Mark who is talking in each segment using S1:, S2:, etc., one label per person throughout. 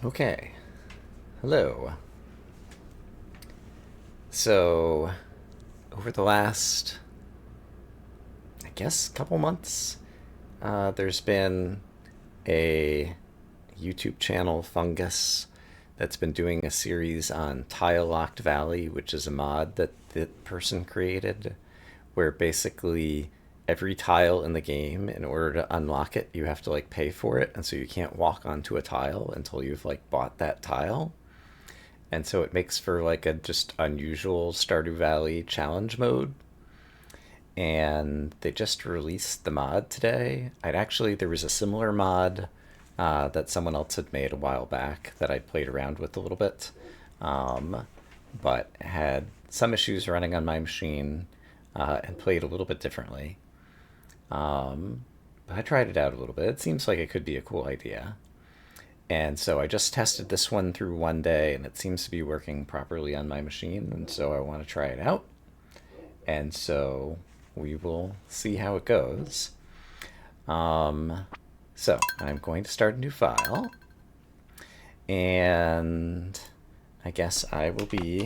S1: Okay, hello. So, over the last, I guess, couple months, there's been a YouTube channel, Fungus, that's been doing a series on Tile Locked Valley, which is a mod that the person created, where basically every tile in the game, in order to unlock it, you have to like pay for it, and so you can't walk onto a tile until you've like bought that tile. And so it makes for like a just unusual Stardew Valley challenge mode. And they just released the mod today. There was a similar mod that someone else had made a while back that I played around with a little bit, um, but had some issues running on my machine and played a little bit differently. But I tried it out a little bit. It seems like it could be a cool idea. And so I just tested this one through one day, and it seems to be working properly on my machine. And so I want to try it out. And so we will see how it goes. Um, so I'm going to start a new file. And I guess I will be. Do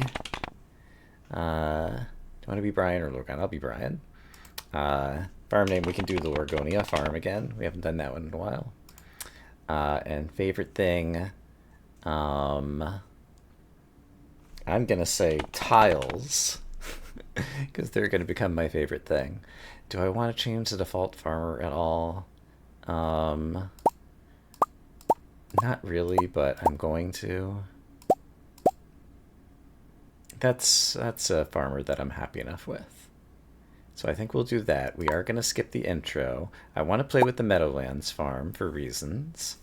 S1: you want to be Brian or Logan? I'll be Brian. Farm name, we can do the Lorgonia farm again. We haven't done that one in a while. And favorite thing, I'm gonna say tiles, because they're gonna become my favorite thing. Do I want to change the default farmer at all? Um, Not really, but I'm going to. That's a farmer that I'm happy enough with. So I think we'll do that. We are going to skip the intro. I want to play with the Meadowlands farm for reasons.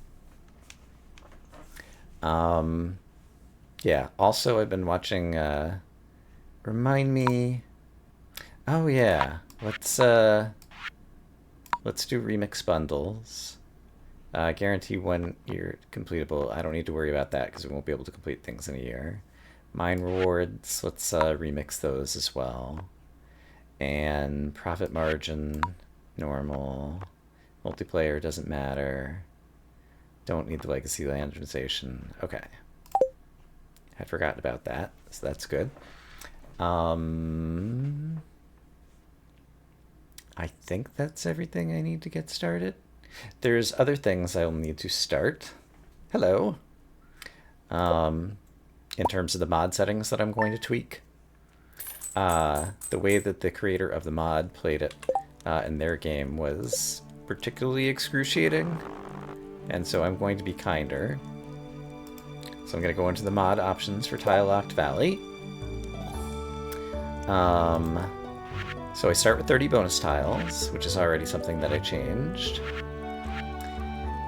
S1: Um, yeah, also I've been watching, remind me. Oh yeah, let's do remix bundles. Guarantee 1 year completable. I don't need to worry about that because we won't be able to complete things in a year. Mine rewards, let's remix those as well. And profit margin, normal. Multiplayer doesn't matter. Don't need the legacy randomization. Okay. Had forgotten about that, so that's good. Um, I think that's everything I need to get started. There's other things I'll need to start. Hello. Um, in terms of the mod settings that I'm going to tweak. The way that the creator of the mod played it in their game was particularly excruciating, and so I'm going to be kinder. So I'm going to go into the mod options for Tile Locked Valley. So I start with 30 bonus tiles, which is already something that I changed.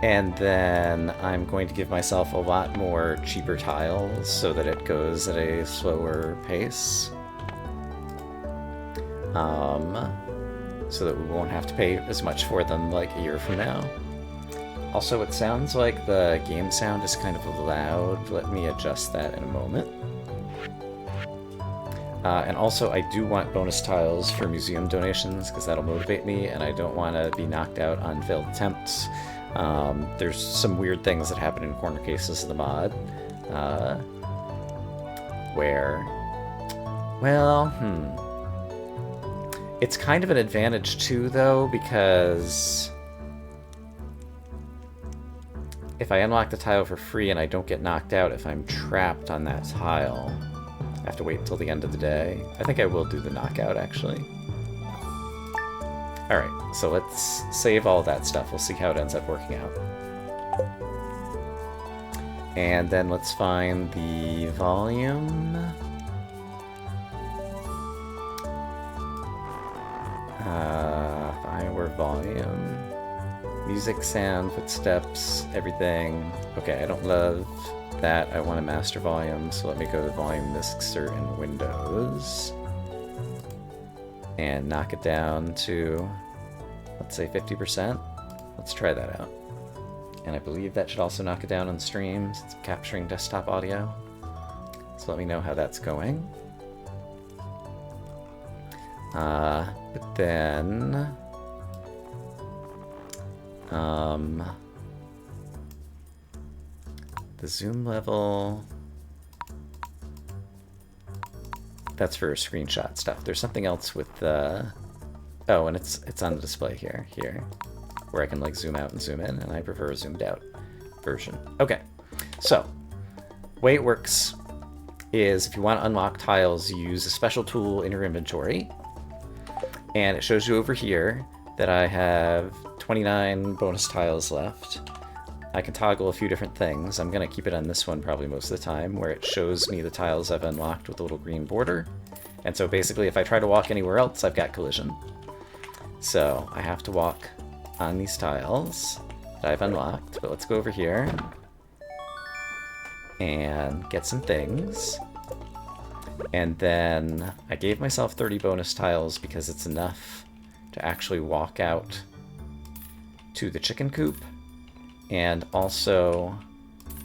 S1: And then I'm going to give myself a lot more cheaper tiles so that it goes at a slower pace. So that we won't have to pay as much for them like a year from now. Also, it sounds like the game sound is kind of loud. Let me adjust that in a moment. And also, I do want bonus tiles for museum donations because that'll motivate me, and I don't want to be knocked out on failed attempts. There's some weird things that happen in corner cases of the mod, where, well, it's kind of an advantage too, though, because if I unlock the tile for free and I don't get knocked out if I'm trapped on that tile, I have to wait until the end of the day. I think I will do the knockout, actually. Alright, so let's save all that stuff. We'll see how it ends up working out. And then let's find the volume. Find volume. Music, sound, footsteps, everything. Okay, I don't love that. I want a master volume, so let me go to volume mixer in Windows. And knock it down to, let's say 50%. Let's try that out. And I believe that should also knock it down on streams. It's capturing desktop audio. So let me know how that's going. But then, The zoom level... That's for screenshot stuff. There's something else with the... Oh, and it's on the display here, where I can like zoom out and zoom in, and I prefer a zoomed out version. Okay, so way it works is if you want to unlock tiles, you use a special tool in your inventory, and it shows you over here that I have 29 bonus tiles left. I can toggle a few different things. I'm going to keep it on this one probably most of the time, where it shows me the tiles I've unlocked with a little green border. And so basically if I try to walk anywhere else, I've got collision. So I have to walk on these tiles that I've unlocked. But let's go over here and get some things. And then I gave myself 30 bonus tiles because it's enough to actually walk out to the chicken coop, and also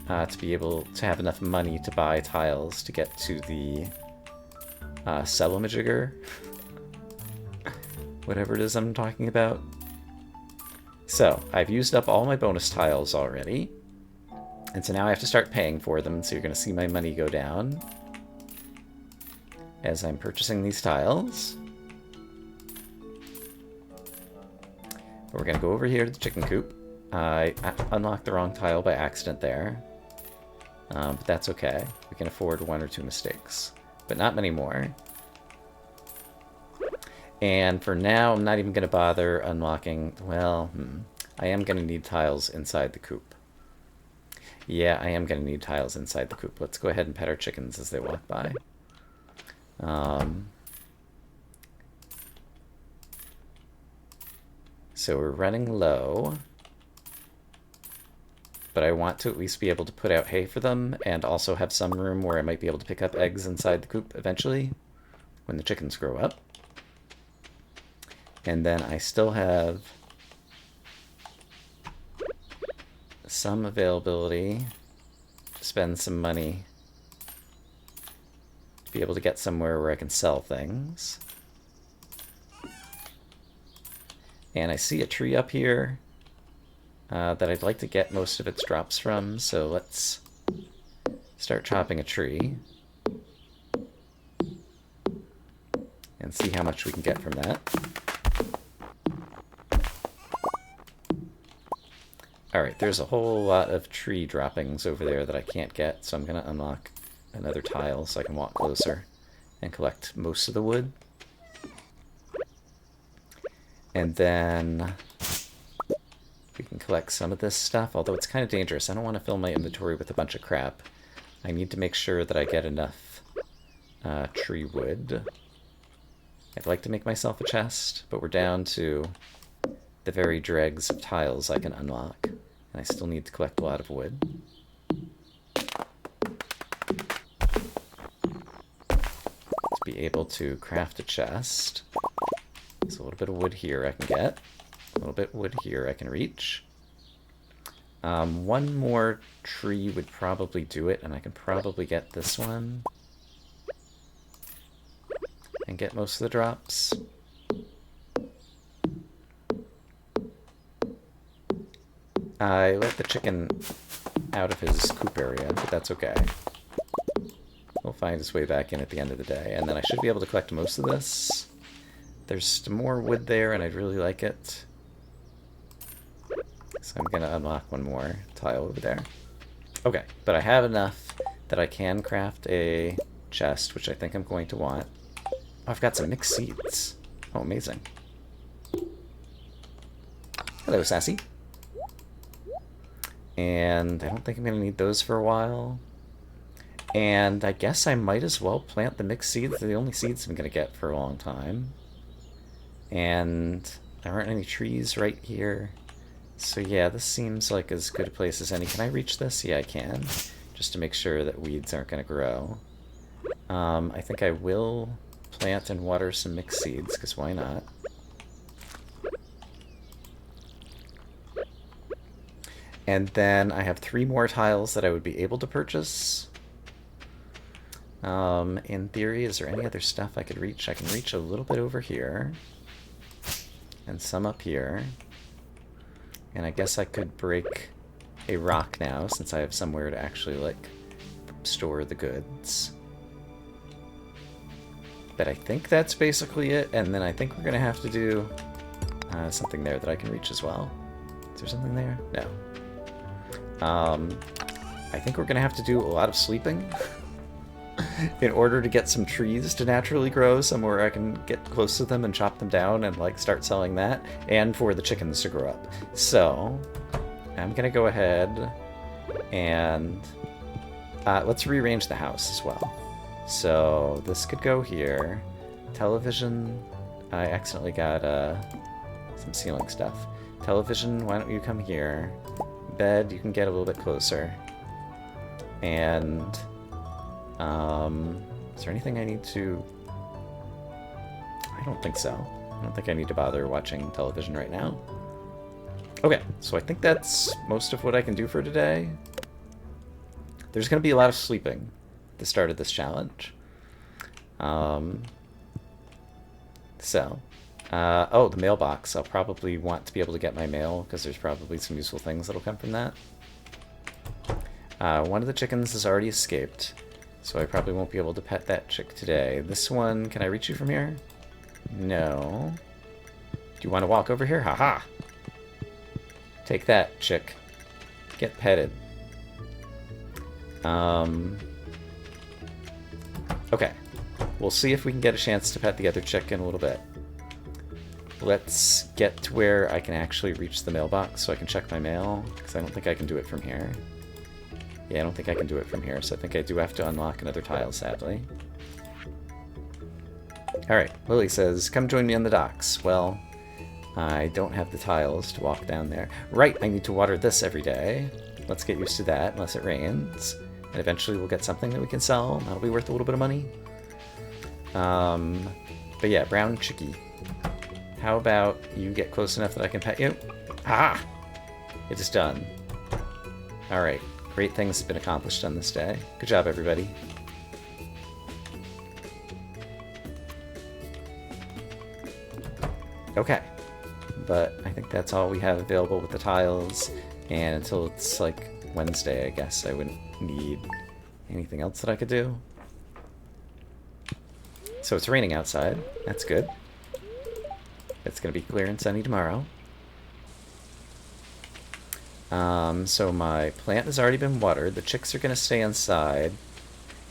S1: to be able to have enough money to buy tiles to get to the sell-a-majigger, whatever it is I'm talking about. So I've used up all my bonus tiles already, and so now I have to start paying for them, so you're going to see my money go down as I'm purchasing these tiles. We're going to go over here to the chicken coop. I unlocked the wrong tile by accident there, but that's okay. We can afford 1 or 2 mistakes, but not many more. And for now, I'm not even going to bother unlocking... Well, I am going to need tiles inside the coop. Yeah, I am going to need tiles inside the coop. Let's go ahead and pet our chickens as they walk by. So we're running low, but I want to at least be able to put out hay for them and also have some room where I might be able to pick up eggs inside the coop eventually when the chickens grow up. And then I still have some availability to spend some money to be able to get somewhere where I can sell things. And I see a tree up here that I'd like to get most of its drops from, so let's start chopping a tree and see how much we can get from that. Alright, there's a whole lot of tree droppings over there that I can't get, so I'm going to unlock another tile so I can walk closer and collect most of the wood. And then we can collect some of this stuff, although it's kind of dangerous. I don't want to fill my inventory with a bunch of crap. I need to make sure that I get enough tree wood. I'd like to make myself a chest, but we're down to the very dregs of tiles I can unlock. And I still need to collect a lot of wood. To be able to craft a chest. There's a little bit of wood here I can get. A little bit of wood here I can reach. One more tree would probably do it, and I can probably get this one. And get most of the drops. I let the chicken out of his coop area, but that's okay. He'll find his way back in at the end of the day, and then I should be able to collect most of this. There's more wood there, and I'd really like it. So I'm going to unlock one more tile over there. Okay, but I have enough that I can craft a chest, which I think I'm going to want. Oh, I've got some mixed seeds. Oh, amazing. Hello, Sassy. And I don't think I'm going to need those for a while. And I guess I might as well plant the mixed seeds. They're the only seeds I'm going to get for a long time. And there aren't any trees right here. So yeah, this seems like as good a place as any. Can I reach this? Yeah, I can. Just to make sure that weeds aren't going to grow. I think I will plant and water some mixed seeds, because why not? And then I have 3 more tiles that I would be able to purchase. In theory, is there any other stuff I could reach? I can reach a little bit over here. And some up here. And I guess I could break a rock now, since I have somewhere to actually, like, store the goods. But I think that's basically it, and then I think we're going to have to do something there that I can reach as well. Is there something there? No. I think we're going to have to do a lot of sleeping in order to get some trees to naturally grow somewhere I can get close to them and chop them down and, like, start selling that, and for the chickens to grow up. So, I'm going to go ahead and let's rearrange the house as well. So, this could go here. Television, I accidentally got some ceiling stuff. Television, why don't you come here? Bed, you can get a little bit closer. And, is there anything I need to... I don't think so. I don't think I need to bother watching television right now. Okay, so I think that's most of what I can do for today. There's going to be a lot of sleeping at the start of this challenge. Oh, the mailbox. I'll probably want to be able to get my mail, because there's probably some useful things that'll come from that. One of the chickens has already escaped, so I probably won't be able to pet that chick today. This one, can I reach you from here? No. Do you want to walk over here? Haha! Take that, chick. Get petted. Okay. We'll see if we can get a chance to pet the other chick in a little bit. Let's get to where I can actually reach the mailbox so I can check my mail, because I don't think I can do it from here. Yeah, I don't think I can do it from here, so I think I do have to unlock another tile, sadly. Alright, Lily says, come join me on the docks. Well, I don't have the tiles to walk down there. Right, I need to water this every day. Let's get used to that, unless it rains. And eventually we'll get something that we can sell. That'll be worth a little bit of money. But yeah, brown chickie. How about you get close enough that I can pet you? Ha! It is done. Alright. Great things have been accomplished on this day. Good job, everybody. Okay. But I think that's all we have available with the tiles. And until it's, like, Wednesday, I guess, I wouldn't need anything else that I could do. So it's raining outside. That's good. It's going to be clear and sunny tomorrow. So my plant has already been watered. The chicks are going to stay inside,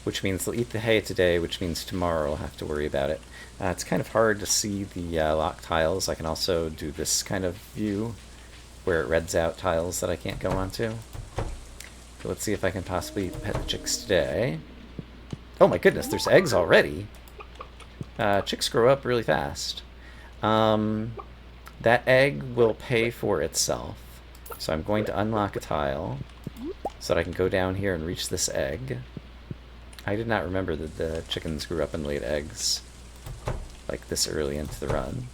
S1: which means they'll eat the hay today, which means tomorrow I'll have to worry about it. It's kind of hard to see the lock tiles. I can also do this kind of view where it reds out tiles that I can't go onto. So let's see if I can possibly pet the chicks today. Oh my goodness, there's eggs already. Chicks grow up really fast. That egg will pay for itself. So I'm going to unlock a tile so that I can go down here and reach this egg. I did not remember that the chickens grew up and laid eggs like this early into the run.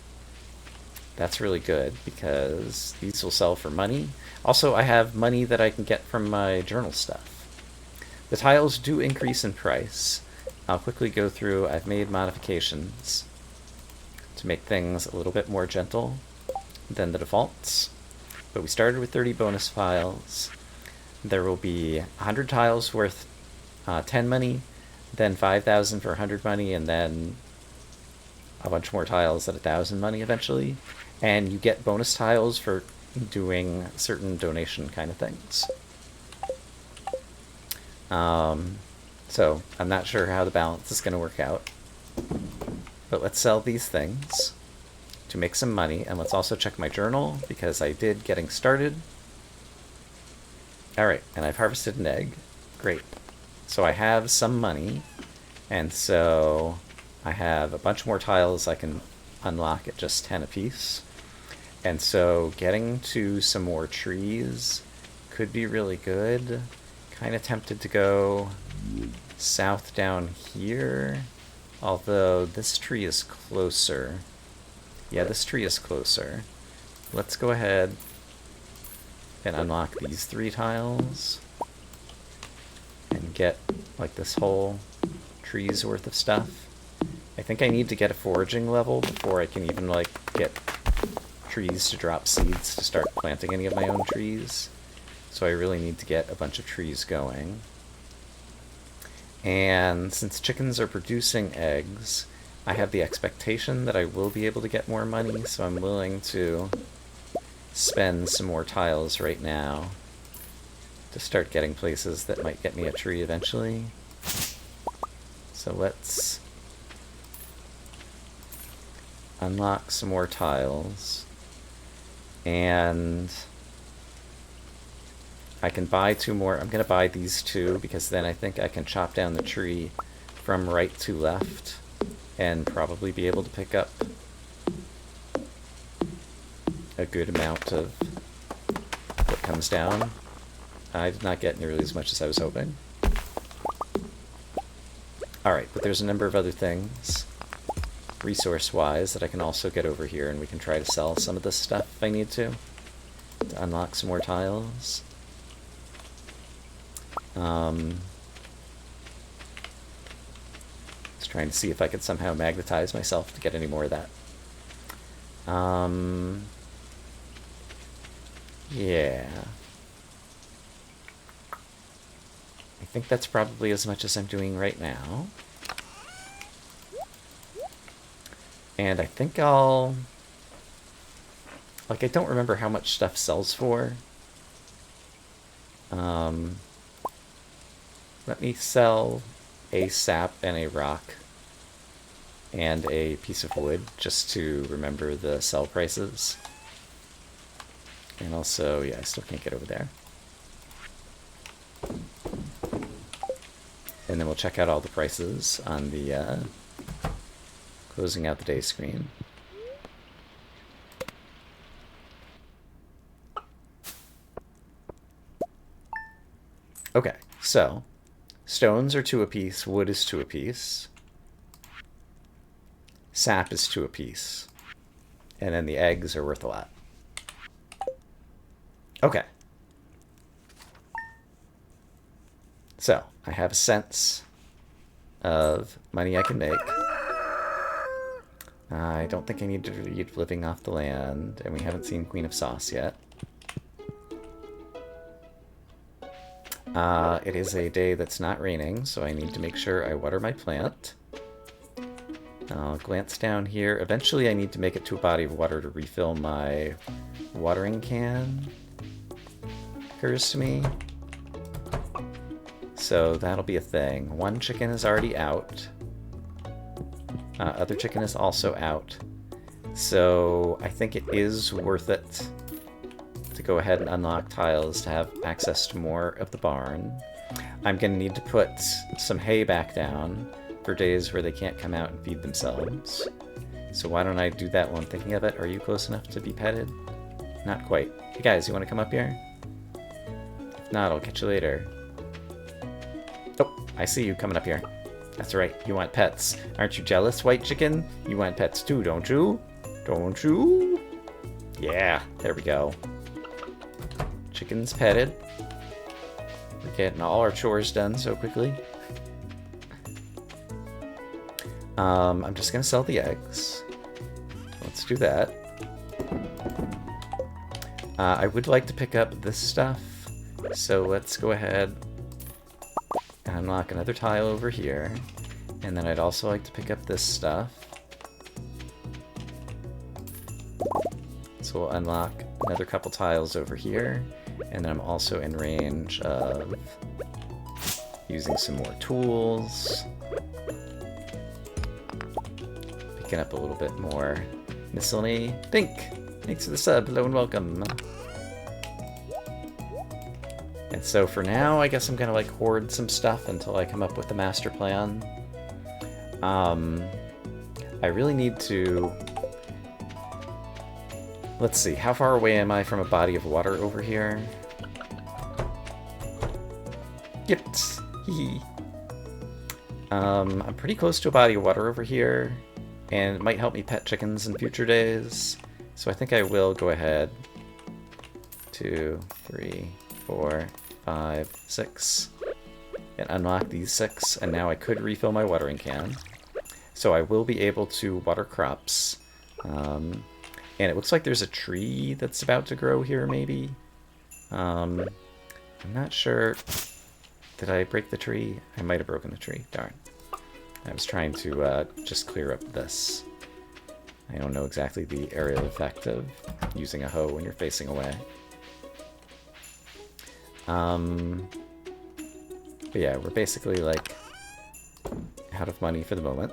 S1: That's really good because these will sell for money. Also, I have money that I can get from my journal stuff. The tiles do increase in price. I'll quickly go through. I've made modifications to make things a little bit more gentle than the defaults. But we started with 30 bonus files. There will be 100 tiles worth 10 money, then 5,000 for 100 money, and then a bunch more tiles at 1,000 money eventually. And you get bonus tiles for doing certain donation kind of things. So I'm not sure how the balance is going to work out. But let's sell these things to make some money, and let's also check my journal, because I did getting started. Alright, and I've harvested an egg. Great. So I have some money, and so I have a bunch more tiles I can unlock at just 10 apiece. And so getting to some more trees could be really good. Kind of tempted to go south down here, although this tree is closer. Yeah, this tree is closer. Let's go ahead and unlock these 3 tiles and get like this whole tree's worth of stuff. I think I need to get a foraging level before I can even like get trees to drop seeds to start planting any of my own trees. So I really need to get a bunch of trees going. And since chickens are producing eggs, I have the expectation that I will be able to get more money, so I'm willing to spend some more tiles right now to start getting places that might get me a tree eventually. So let's unlock some more tiles. And I can buy 2 more. I'm going to buy these 2 because then I think I can chop down the tree from right to left and probably be able to pick up a good amount of what comes down. I did not get nearly as much as I was hoping. Alright, but there's a number of other things, resource-wise, that I can also get over here, and we can try to sell some of this stuff if I need to unlock some more tiles. Just trying to see if I could somehow magnetize myself to get any more of that. Yeah. I think that's probably as much as I'm doing right now. And I think I'll... Like, I don't remember how much stuff sells for. Let me sell a sap and a rock and a piece of wood just to remember the sell prices. And also, yeah, I still can't get over there. And then we'll check out all the prices on the closing out the day screen. Okay, so stones are 2 apiece, wood is 2 apiece, sap is 2 apiece, and then the eggs are worth a lot. Okay. So, I have a sense of money I can make. I don't think I need to read Living Off the Land, and we haven't seen Queen of Sauce yet. It is a day that's not raining, so I need to make sure I water my plant. I'll glance down here. Eventually I need to make it to a body of water to refill my watering can. Occurs to me. So that'll be a thing. 1 chicken is already out. Other chicken is also out. So I think it is worth it to go ahead and unlock tiles to have access to more of the barn. I'm going to need to put some hay back down for days where they can't come out and feed themselves. So why don't I do that while I'm thinking of it? Are you close enough to be petted? Not quite. Hey guys, you want to come up here? If not, I'll catch you later. Oh, I see you coming up here. That's right, you want pets. Aren't you jealous, white chicken? You want pets too, don't you? Don't you? Yeah, there we go. Chicken's petted. We're getting all our chores done so quickly. I'm just gonna sell the eggs. Let's do that. I would like to pick up this stuff, so let's go ahead and unlock another tile over here. And then I'd also like to pick up this stuff. So we'll unlock another couple tiles over here. And then I'm also in range of using some more tools. Picking up a little bit more miscellany. Pink! Thanks for the sub. Hello and welcome. And so for now, I guess I'm gonna like hoard some stuff until I come up with the master plan. I really need to... Let's see, how far away am I from a body of water over here? Yips! Hee. I'm pretty close to a body of water over here, and it might help me pet chickens in future days. So I think I will go ahead. 2, 3, 4, 5, 6. And unlock these 6, and now I could refill my watering can. So I will be able to water crops. And it looks like there's a tree that's about to grow here, maybe. I'm not sure. Did I break the tree? I might have broken the tree. Darn. I was trying to just clear up this. I don't know exactly the aerial effect of using a hoe when you're facing away. But yeah, we're basically like out of money for the moment.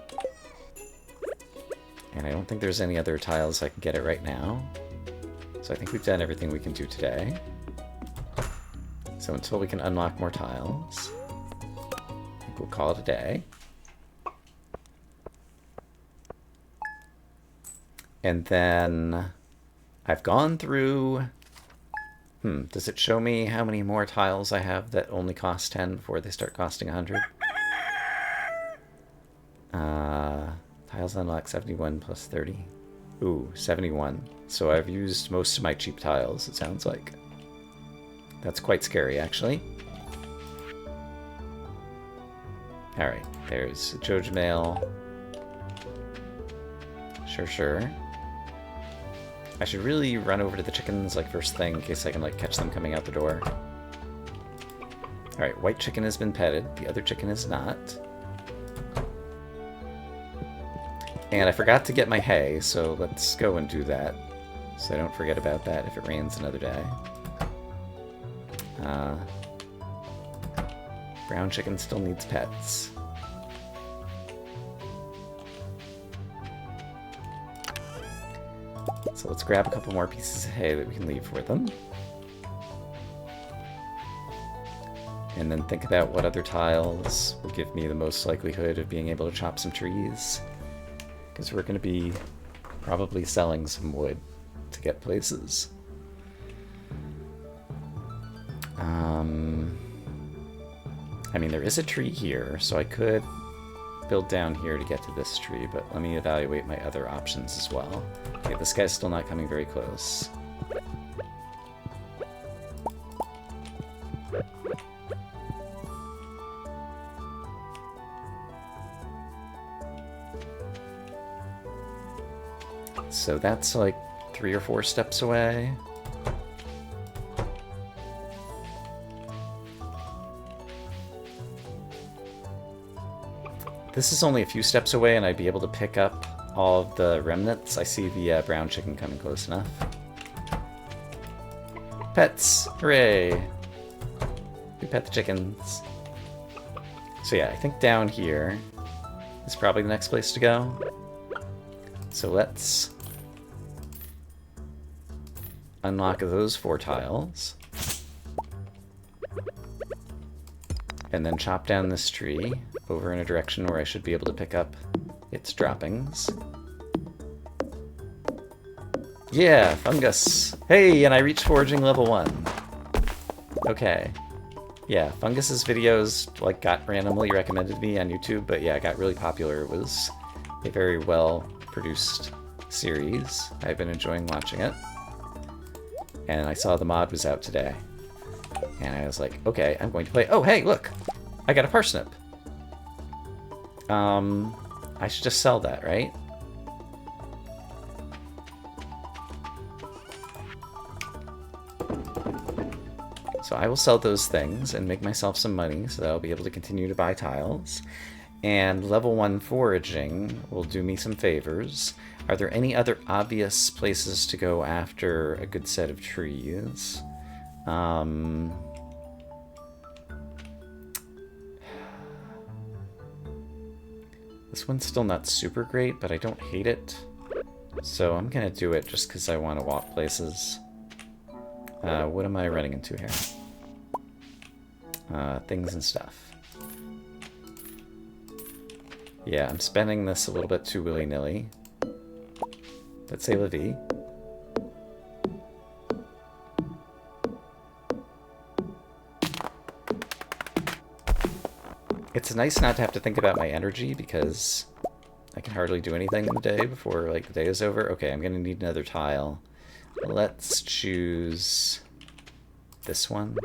S1: And I don't think there's any other tiles I can get it right now. So I think we've done everything we can do today. So until we can unlock more tiles, I think we'll call it a day. And then I've gone through... does it show me how many more tiles I have that only cost 10 before they start costing 100? Tiles unlock 71 plus 30. Ooh, 71. So I've used most of my cheap tiles, it sounds like. That's quite scary, actually. Alright, there's Joja Mail. Sure. I should really run over to the chickens, like, first thing, in case I can, like, catch them coming out the door. Alright, white chicken has been petted. The other chicken is not. And I forgot to get my hay, so let's go and do that. So I don't forget about that if it rains another day. Brown chicken still needs pets. So let's grab a couple more pieces of hay that we can leave for them. And then think about what other tiles will give me the most likelihood of being able to chop some trees. Because we're going to be probably selling some wood to get places. I mean, there is a tree here, so I could build down here to get to this tree, but let me evaluate my other options as well. Okay, this guy's still not coming very close. So that's like 3 or 4 steps away. This is only a few steps away, and I'd be able to pick up all of the remnants. I see the brown chicken coming close enough. Pets! Hooray! We pet the chickens. So yeah, I think down here is probably the next place to go. So let's unlock those 4 tiles. And then chop down this tree over in a direction where I should be able to pick up its droppings. Yeah, fungus! Hey, and I reached foraging level 1. Okay. Yeah, Fungus's videos like got randomly recommended to me on YouTube, but yeah, it got really popular. It was a very well produced series. I've been enjoying watching it. And I saw the mod was out today. And I was like, okay, I'm going to play. Oh, hey, look! I got a parsnip. I should just sell that, right? So I will sell those things and make myself some money so that I'll be able to continue to buy tiles. And level 1 foraging will do me some favors. Are there any other obvious places to go after a good set of trees? This one's still not super great, but I don't hate it. So I'm gonna do it just because I want to walk places. What am I running into here? Things and stuff. Yeah, I'm spending this a little bit too willy-nilly. Let's say la vie. It's nice not to have to think about my energy because I can hardly do anything in the day before like the day is over. Okay, I'm gonna need another tile. Let's choose this one.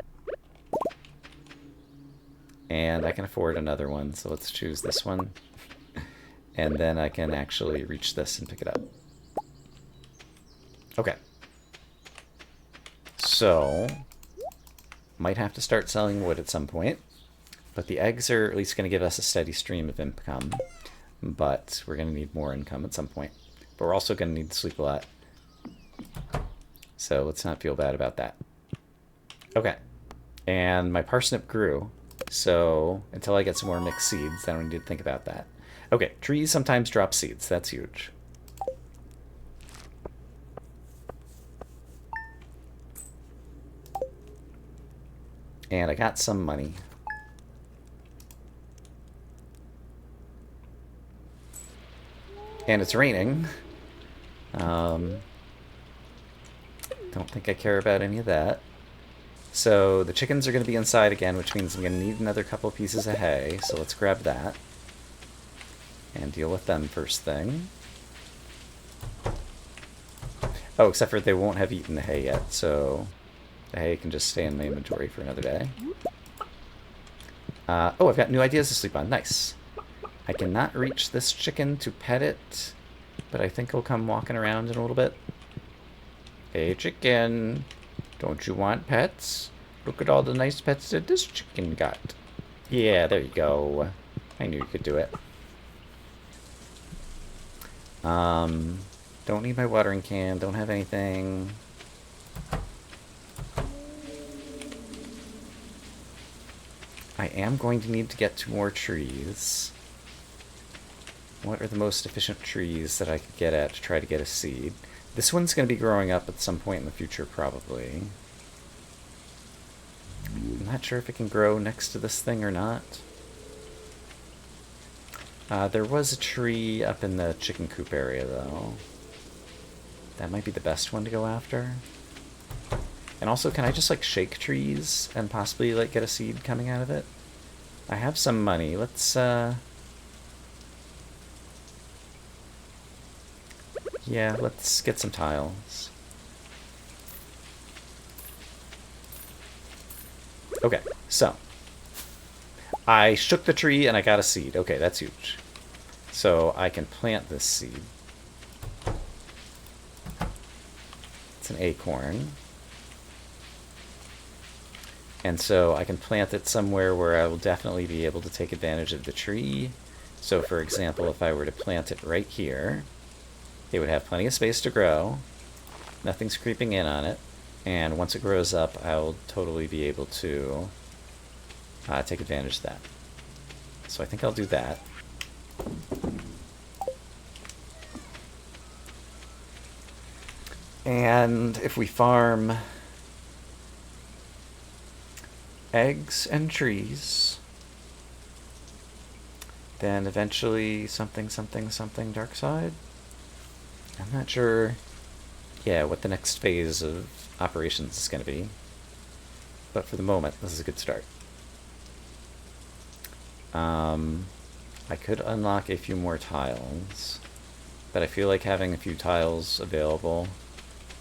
S1: And I can afford another one, so let's choose this one. And then I can actually reach this and pick it up. Okay. So Might have to start selling wood at some point. But the eggs are at least going to give us a steady stream of income. But we're going to need more income at some point. But we're also going to need to sleep a lot. So let's not feel bad about that. Okay. And my parsnip grew. So until I get some more mixed seeds, I don't need to think about that. Okay, trees sometimes drop seeds. That's huge. And I got some money. And it's raining. Don't think I care about any of that. So the chickens are going to be inside again, which means I'm going to need another couple pieces of hay. So let's grab that. And deal with them first thing. Oh, except for they won't have eaten the hay yet, so the hay can just stay in my inventory for another day. Oh, I've got new ideas to sleep on. Nice. I cannot reach this chicken to pet it, but I think he'll come walking around in a little bit. Hey, chicken. Don't you want pets? Look at all the nice pets that this chicken got. Yeah, there you go. I knew you could do it. Don't need my watering can. Don't have anything. I am going to need to get 2 more trees. What are the most efficient trees that I could get at to try to get a seed? This one's going to be growing up at some point in the future, probably. I'm not sure if it can grow next to this thing or not. There was a tree up in the chicken coop area, though. That might be the best one to go after. And also, can I just, like, shake trees and possibly, like, get a seed coming out of it? I have some money. Let's, yeah, let's get some tiles. Okay, so. I shook the tree and I got a seed. Okay, that's huge. So I can plant this seed. It's an acorn. And so I can plant it somewhere where I will definitely be able to take advantage of the tree. So for example, if I were to plant it right here, it would have plenty of space to grow. Nothing's creeping in on it. And once it grows up, I'll totally be able to take advantage of that. So I think I'll do that. And if we farm eggs and trees, then eventually something dark side. I'm not sure, yeah, what the next phase of operations is going to be. But for the moment, this is a good start. I could unlock a few more tiles, but I feel like having a few tiles available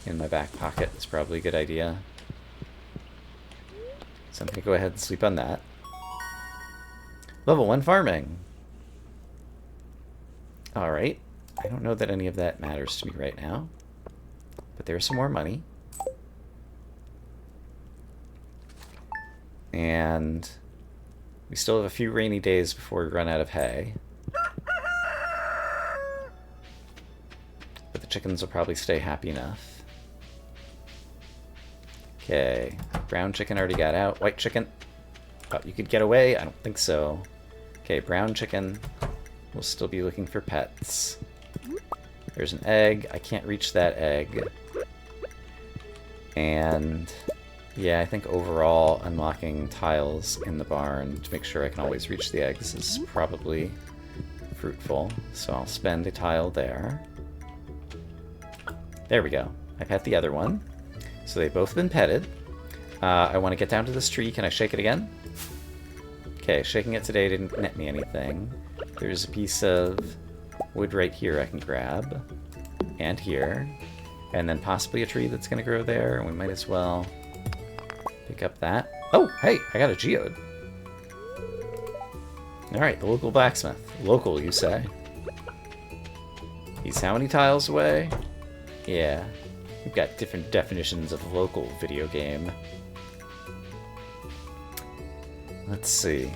S1: in my back pocket is probably a good idea. So I'm going to go ahead and sleep on that. Level 1 farming. Alright. I don't know that any of that matters to me right now, but there's some more money. And we still have a few rainy days before we run out of hay. But the chickens will probably stay happy enough. Okay, brown chicken already got out. White chicken. Oh, you could get away? I don't think so. Okay, brown chicken. We'll still be looking for pets. There's an egg. I can't reach that egg. And yeah, I think overall unlocking tiles in the barn to make sure I can always reach the eggs is probably fruitful. So I'll spend a tile there. There we go. I pet the other one. So they've both been petted. I want to get down to this tree. Can I shake it again? Okay, shaking it today didn't net me anything. There's a piece of wood right here I can grab. And here. And then possibly a tree that's going to grow there. And we might as well pick up that. Oh, hey, I got a geode. Alright, the local blacksmith. Local, you say? He's how many tiles away? Yeah. We've got different definitions of local video game. Let's see.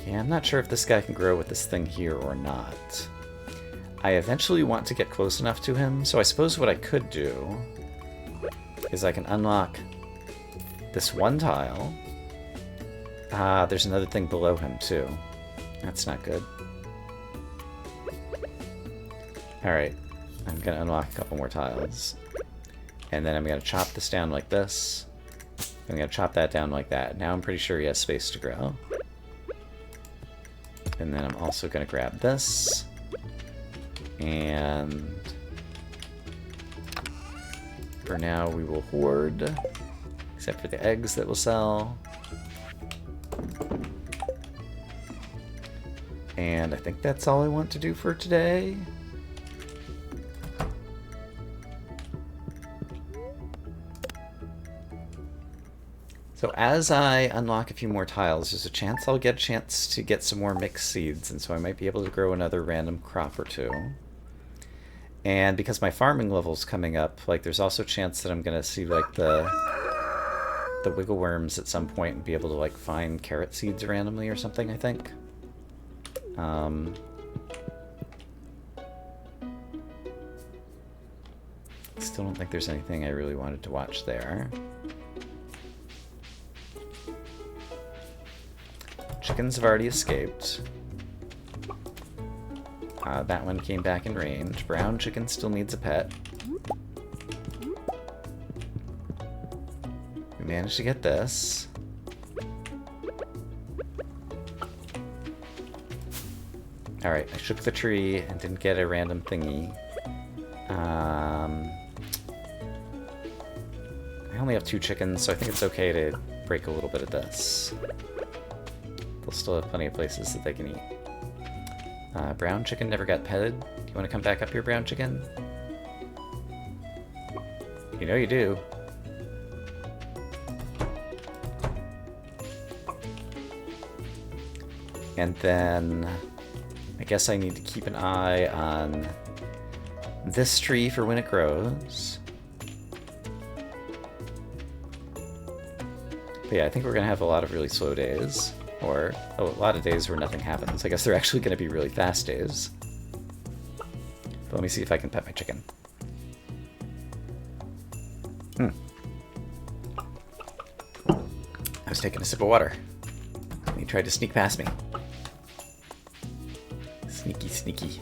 S1: Yeah, I'm not sure if this guy can grow with this thing here or not. I eventually want to get close enough to him, so I suppose what I could do is I can unlock this one tile. Ah, there's another thing below him, too. That's not good. Alright, I'm gonna unlock a couple more tiles. And then I'm gonna chop this down like this. I'm gonna chop that down like that. Now I'm pretty sure he has space to grow. And then I'm also gonna grab this. And for now we will hoard, except for the eggs that will sell. And I think that's all I want to do for today. So as I unlock a few more tiles, there's a chance I'll get a chance to get some more mixed seeds, and so I might be able to grow another random crop or two. And because my farming level's coming up, like there's also a chance that I'm gonna see like the wiggle worms at some point and be able to like find carrot seeds randomly or something, I think. Still don't think there's anything I really wanted to watch there. Chickens have already escaped. That one came back in range. Brown chicken still needs a pet. We managed to get this. Alright, I shook the tree and didn't get a random thingy. I only have 2 chickens, so I think it's okay to break a little bit of this. They'll still have plenty of places that they can eat. Brown chicken never got petted. Do you want to come back up here, brown chicken? You know you do. And then I guess I need to keep an eye on this tree for when it grows. But yeah, I think we're going to have a lot of really slow days. Or a lot of days where nothing happens. I guess they're actually going to be really fast days. But let me see if I can pet my chicken. I was taking a sip of water. And he tried to sneak past me. Sneaky, sneaky.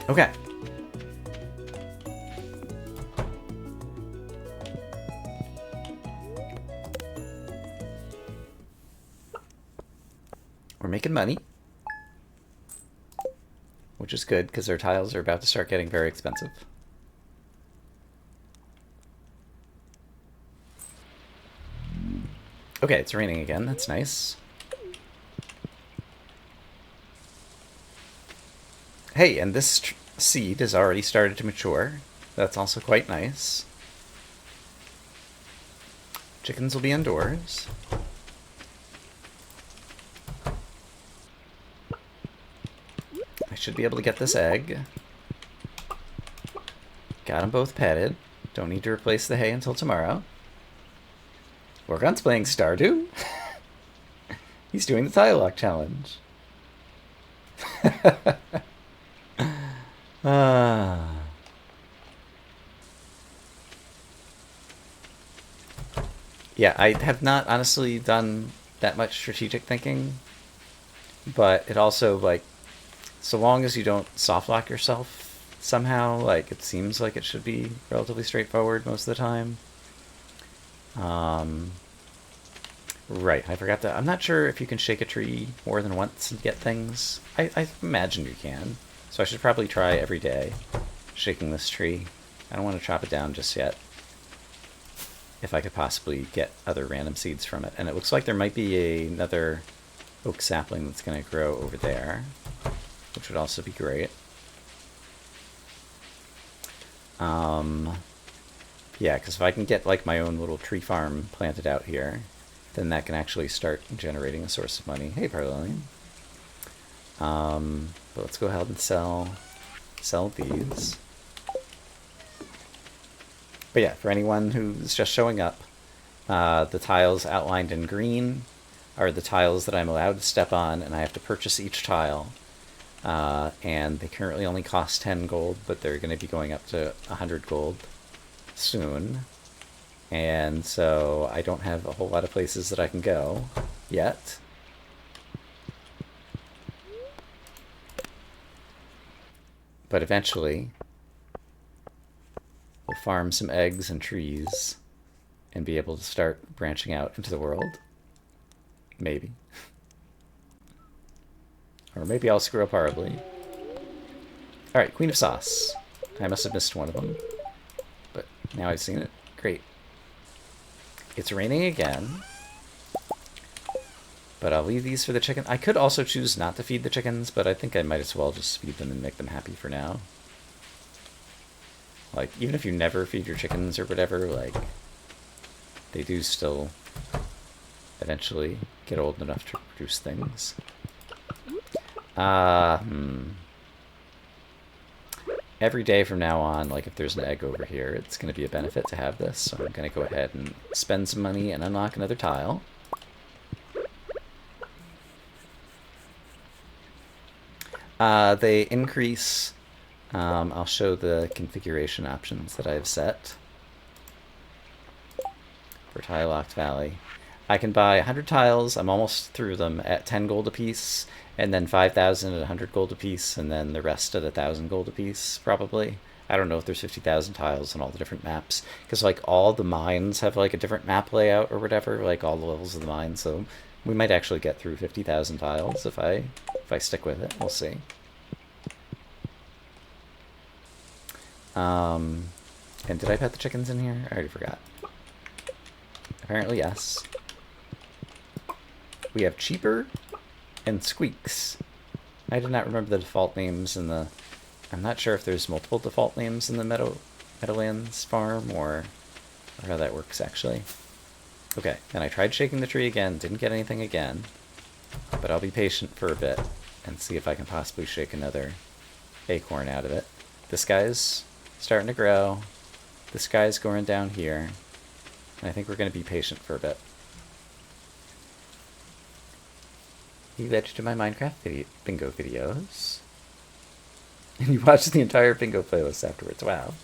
S1: Okay. We're making money, which is good because our tiles are about to start getting very expensive. Okay, it's raining again. That's nice. Hey, and this seed has already started to mature. That's also quite nice. Chickens will be indoors. I should be able to get this egg. Got them both petted. Don't need to replace the hay until tomorrow. Orgon's playing Stardew? He's doing the tile lock challenge. Yeah, I have not honestly done that much strategic thinking, but it also, like, so long as you don't soft lock yourself somehow, like, it seems like it should be relatively straightforward most of the time. Right, I forgot that. I'm not sure if you can shake a tree more than once and get things. I imagine you can. So I should probably try every day shaking this tree. I don't want to chop it down just yet. If I could possibly get other random seeds from it. And it looks like there might be another oak sapling that's going to grow over there, which would also be great. Yeah, because if I can get like my own little tree farm planted out here, then that can actually start generating a source of money. Hey, Parlillian. But let's go ahead and sell these. But yeah, for anyone who's just showing up, the tiles outlined in green are the tiles that I'm allowed to step on, and I have to purchase each tile. And they currently only cost 10 gold, but they're going to be going up to 100 gold soon. And so I don't have a whole lot of places that I can go yet. But eventually, we'll farm some eggs and trees and be able to start branching out into the world. Maybe. Or maybe I'll screw up horribly. Alright, Queen of Sauce. I must have missed one of them. But now I've seen it. Great. It's raining again. But I'll leave these for the chicken. I could also choose not to feed the chickens, but I think I might as well just feed them and make them happy for now. Like, even if you never feed your chickens or whatever, like, they do still eventually get old enough to produce things. Every day from now on, like if there's an egg over here, it's going to be a benefit to have this. So I'm going to go ahead and spend some money and unlock another tile. They increase. I'll show the configuration options that I've set for Tile Locked Valley. I can buy 100 tiles. I'm almost through them at 10 gold apiece, and then 5,000 at 100 gold apiece, and then the rest at 1,000 gold apiece, probably. I don't know if there's 50,000 tiles on all the different maps, because like all the mines have like a different map layout or whatever, like all the levels of the mine. So we might actually get through 50,000 tiles if I stick with it. We'll see. And did I pet the chickens in here? I already forgot. Apparently, yes. We have Cheaper and Squeaks. I did not remember the default names in the... I'm not sure if there's multiple default names in the Meadowlands farm or how that works, actually. Okay, and I tried shaking the tree again, didn't get anything again. But I'll be patient for a bit and see if I can possibly shake another acorn out of it. This guy's starting to grow. This guy's going down here. And I think we're going to be patient for a bit. You led to my Minecraft bingo videos. And you watched the entire bingo playlist afterwards. Wow.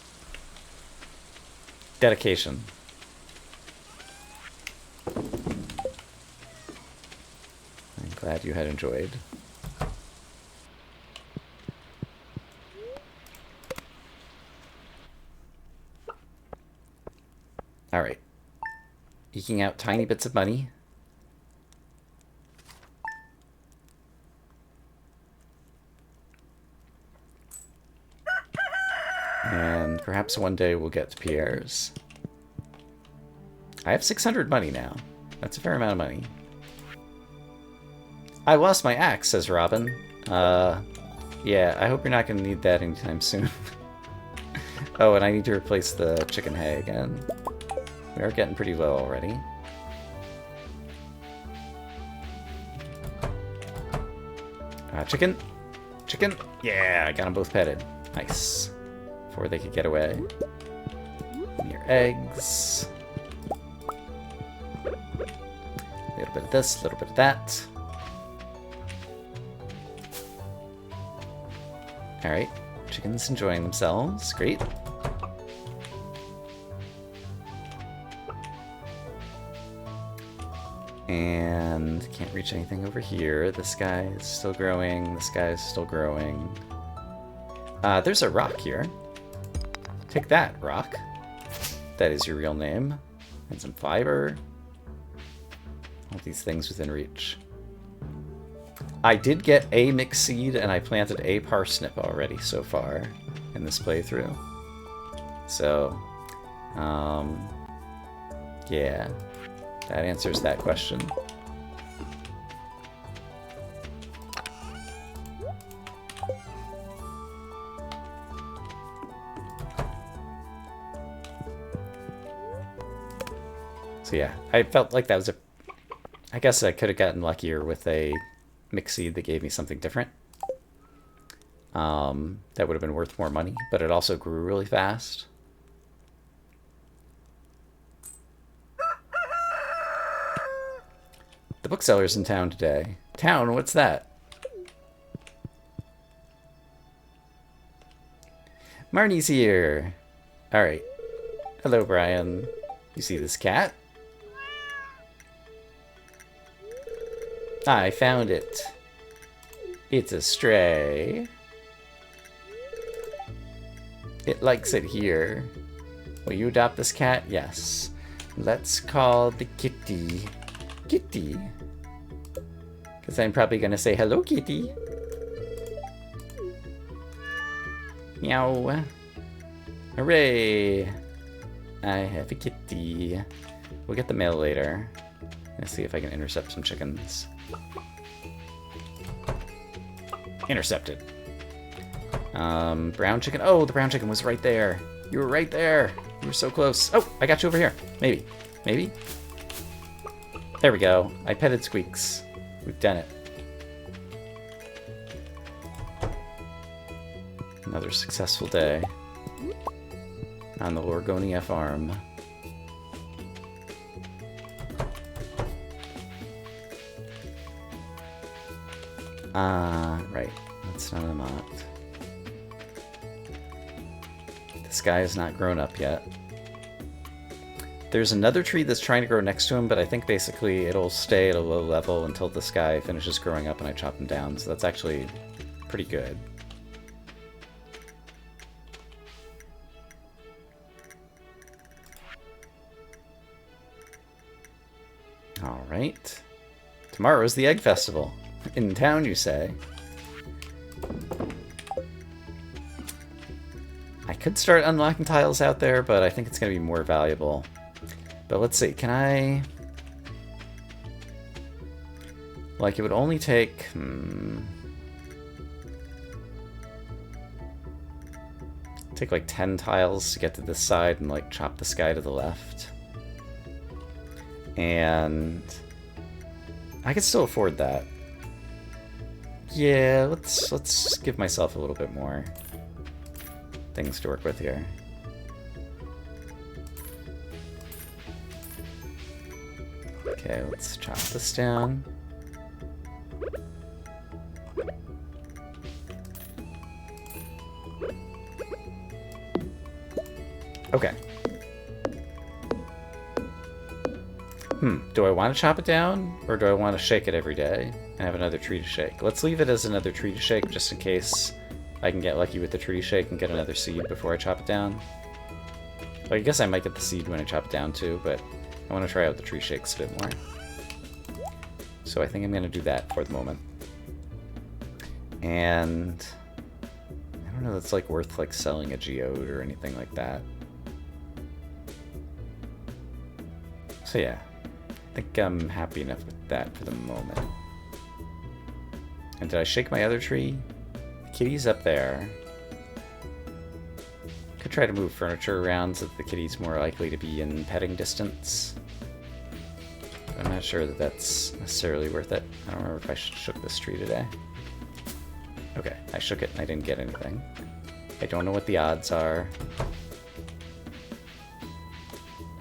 S1: Dedication. I'm glad you had enjoyed. Alright. Eking out tiny bits of money. And perhaps one day we'll get to Pierre's. I have 600 money now. That's a fair amount of money. I lost my axe, says Robin. Yeah, I hope you're not going to need that anytime soon. Oh, and I need to replace the chicken hay again. We are getting pretty low already. Chicken. Chicken. Yeah, I got them both petted. Nice. Before they could get away. And your eggs. A little bit of this, a little bit of that. Alright. Chicken's enjoying themselves. Great. And can't reach anything over here. This guy is still growing. This guy is still growing. There's a rock here. Take that, rock. That is your real name. And some fiber. All these things within reach. I did get a mixed seed, and I planted a parsnip already so far in this playthrough. So, yeah. That answers that question. So yeah, I felt like that was a... I guess I could have gotten luckier with a mixed seed that gave me something different. that would have been worth more money, but it also grew really fast. The bookseller's in town today. Town? What's that? Marnie's here. Alright. Hello, Brian. You see this cat? I found it. It's a stray. It likes it here. Will you adopt this cat? Yes. Let's call the kitty Kitty. Because I'm probably going to say, hello, kitty. Meow. Hooray. I have a kitty. We'll get the mail later. Let's see if I can intercept some chickens. Intercepted. Brown chicken. Oh, the brown chicken was right there. You were right there. You were so close. Oh, I got you over here. Maybe. Maybe? There we go. I petted Squeaks. We've done it. Another successful day on the Lorgonia farm. Right. That's not unlocked. This guy is not grown up yet. There's another tree that's trying to grow next to him, but I think basically it'll stay at a low level until this guy finishes growing up and I chop him down, so that's actually pretty good. Alright. Tomorrow's the Egg Festival. In town, you say? I could start unlocking tiles out there, but I think it's going to be more valuable. But let's see, can I... Like, it would only take... Take like 10 tiles to get to this side and like chop this guy to the left. And... I could still afford that. Yeah, let's give myself a little bit more things to work with here. Okay, let's chop this down. Okay. Do I want to chop it down, or do I want to shake it every day and have another tree to shake? Let's leave it as another tree to shake, just in case I can get lucky with the tree shake and get another seed before I chop it down. Well, I guess I might get the seed when I chop it down too, but I want to try out the tree shakes a bit more. So I think I'm going to do that for the moment. And I don't know if it's like worth like selling a geode or anything like that. So yeah, I think I'm happy enough with that for the moment. And did I shake my other tree? The kitty's up there. Could try to move furniture around so that the kitty's more likely to be in petting distance. But I'm not sure that that's necessarily worth it. I don't remember if I shook this tree today. Okay, I shook it and I didn't get anything. I don't know what the odds are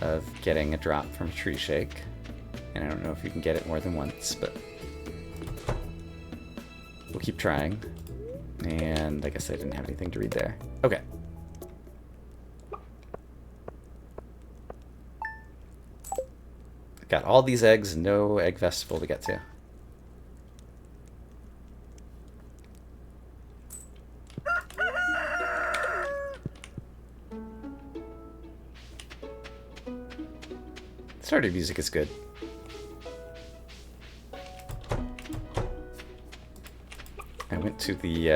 S1: of getting a drop from a tree shake. And I don't know if you can get it more than once, but we'll keep trying. And I guess I didn't have anything to read there. Okay. Got all these eggs, no egg festival to get to. Starter music is good. I went to the,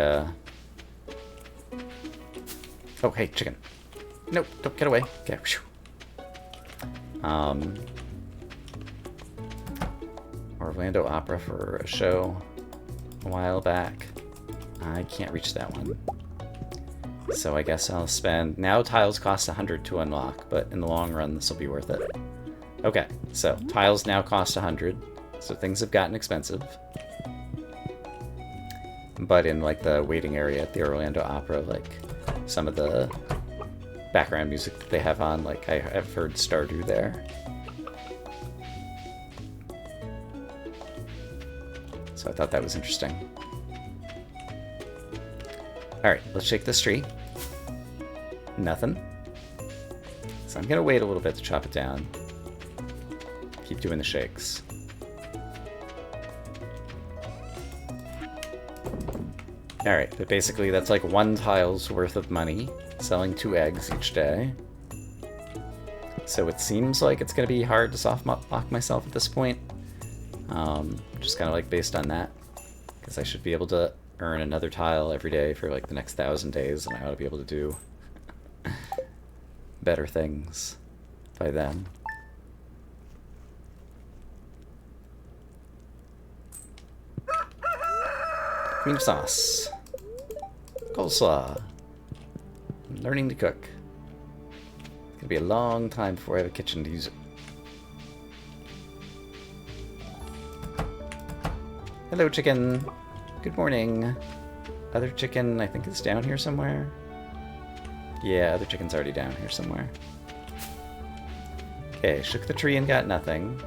S1: Oh, hey, chicken. Nope, don't get away. Okay. Orlando Opera for a show a while back. I can't reach that one. So I guess I'll spend... Now tiles cost 100 to unlock, but in the long run this will be worth it. Okay, so tiles now cost 100, so things have gotten expensive. but in like the waiting area at the Orlando Opera, like some of the background music that they have on, like I've heard Stardew there. So I thought that was interesting. Alright, let's shake this tree. Nothing. So I'm gonna wait a little bit to chop it down. Keep doing the shakes. Alright, but basically that's like 1 tile's worth of money, selling 2 eggs each day. So it seems like it's gonna be hard to soft lock myself at this point. Just kind of like based on that. Because I should be able to earn another tile every day for like the next 1,000 days, and I ought to be able to do better things by then. Cream sauce. Coleslaw. I'm learning to cook. It's gonna be a long time before I have a kitchen to use it. Hello, chicken. Good morning. Other chicken, I think, is down here somewhere. Yeah, other chicken's already down here somewhere. Okay, shook the tree and got nothing.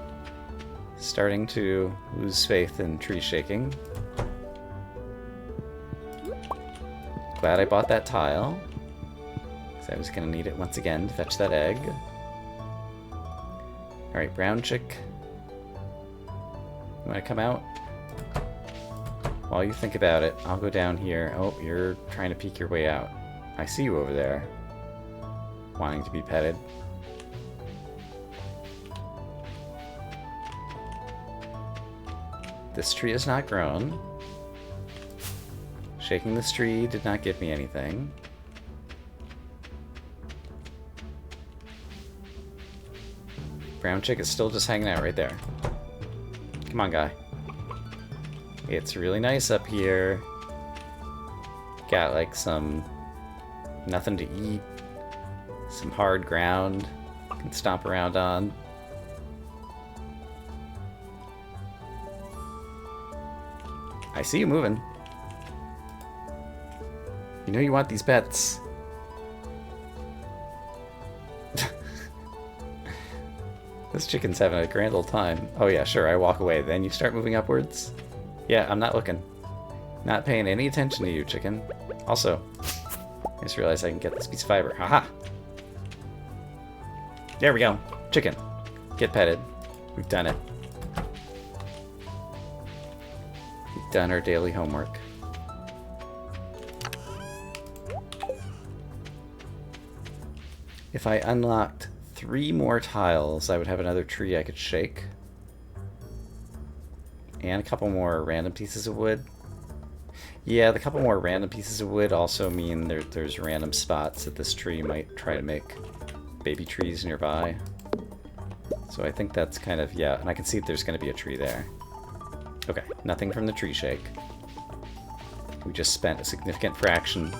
S1: Starting to lose faith in tree shaking. Glad I bought that tile, because I was going to need it once again to fetch that egg. Alright, brown chick. You want to come out? While you think about it, I'll go down here. Oh, you're trying to peek your way out. I see you over there, wanting to be petted. This tree is not grown. Shaking this tree did not give me anything. Brown chick is still just hanging out right there. Come on, guy. It's really nice up here. Got like some nothing to eat, some hard ground you can stomp around on. I see you moving. You know you want these pets. This chicken's having a grand old time. Oh yeah, sure, I walk away. Then you start moving upwards. Yeah, I'm not looking. Not paying any attention to you, chicken. Also, I just realized I can get this piece of fiber. Haha! There we go. Chicken. Get petted. We've done it. We've done our daily homework. If I unlocked 3 more tiles, I would have another tree I could shake. And a couple more random pieces of wood. Yeah, the couple more random pieces of wood also mean there's random spots that this tree might try to make baby trees nearby. So I think that's kind of, yeah, and I can see that there's going to be a tree there. Okay, nothing from the tree shake. We just spent a significant fraction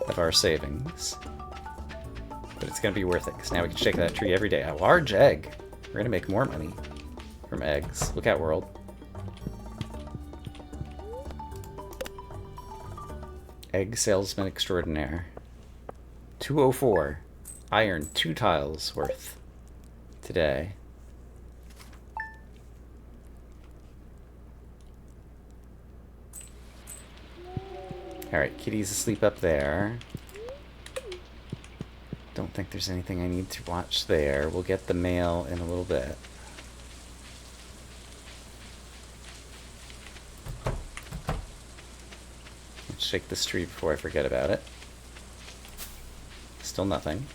S1: of our savings. But it's going to be worth it, because now we can shake that tree every day. A large egg! We're going to make more money from eggs. Look out, world. Egg salesman extraordinaire. 204. I earned 2 tiles worth today. Alright, kitty's asleep up there. Don't think there's anything I need to watch there. We'll get the mail in a little bit. Let's shake this tree before I forget about it. Still nothing.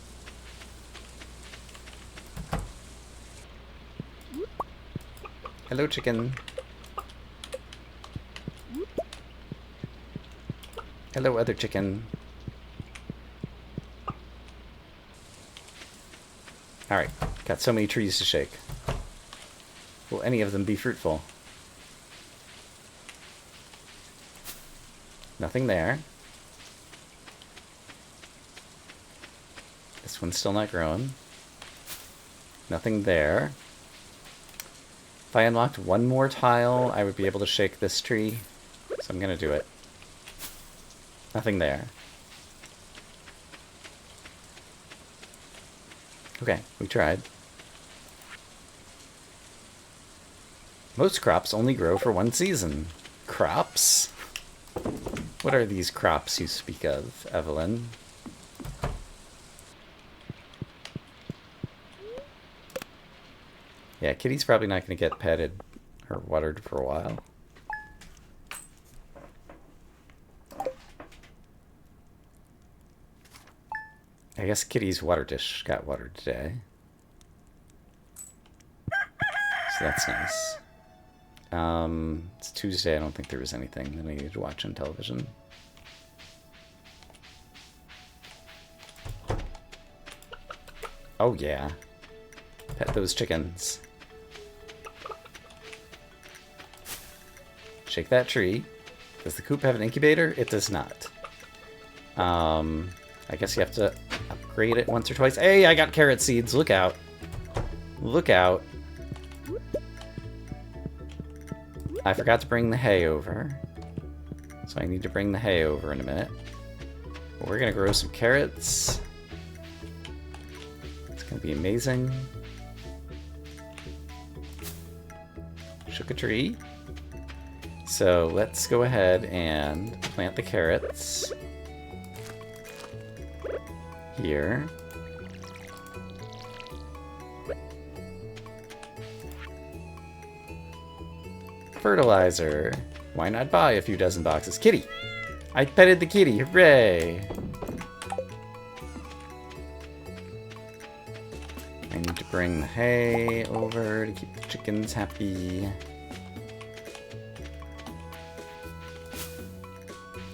S1: Hello, chicken. Hello, other chicken. Alright, got so many trees to shake. Will any of them be fruitful? Nothing there. This one's still not growing. Nothing there. If I unlocked 1 more tile, I would be able to shake this tree. So I'm gonna do it. Nothing there. Okay, we tried. Most crops only grow for one season. Crops? What are these crops you speak of, Evelyn? Yeah, Kitty's probably not going to get petted or watered for a while. I guess Kitty's water dish got watered today. So that's nice. It's Tuesday. I don't think there was anything that I needed to watch on television. Oh yeah. Pet those chickens. Shake that tree. Does the coop have an incubator? It does not. I guess you have to upgrade it once or twice. Hey, I got carrot seeds. Look out. Look out. I forgot to bring the hay over. So I need to bring the hay over in a minute. But we're going to grow some carrots. It's going to be amazing. Shook a tree. So let's go ahead and plant the carrots here. Fertilizer. Why not buy a few dozen boxes? Kitty! I petted the kitty. Hooray! I need to bring the hay over to keep the chickens happy.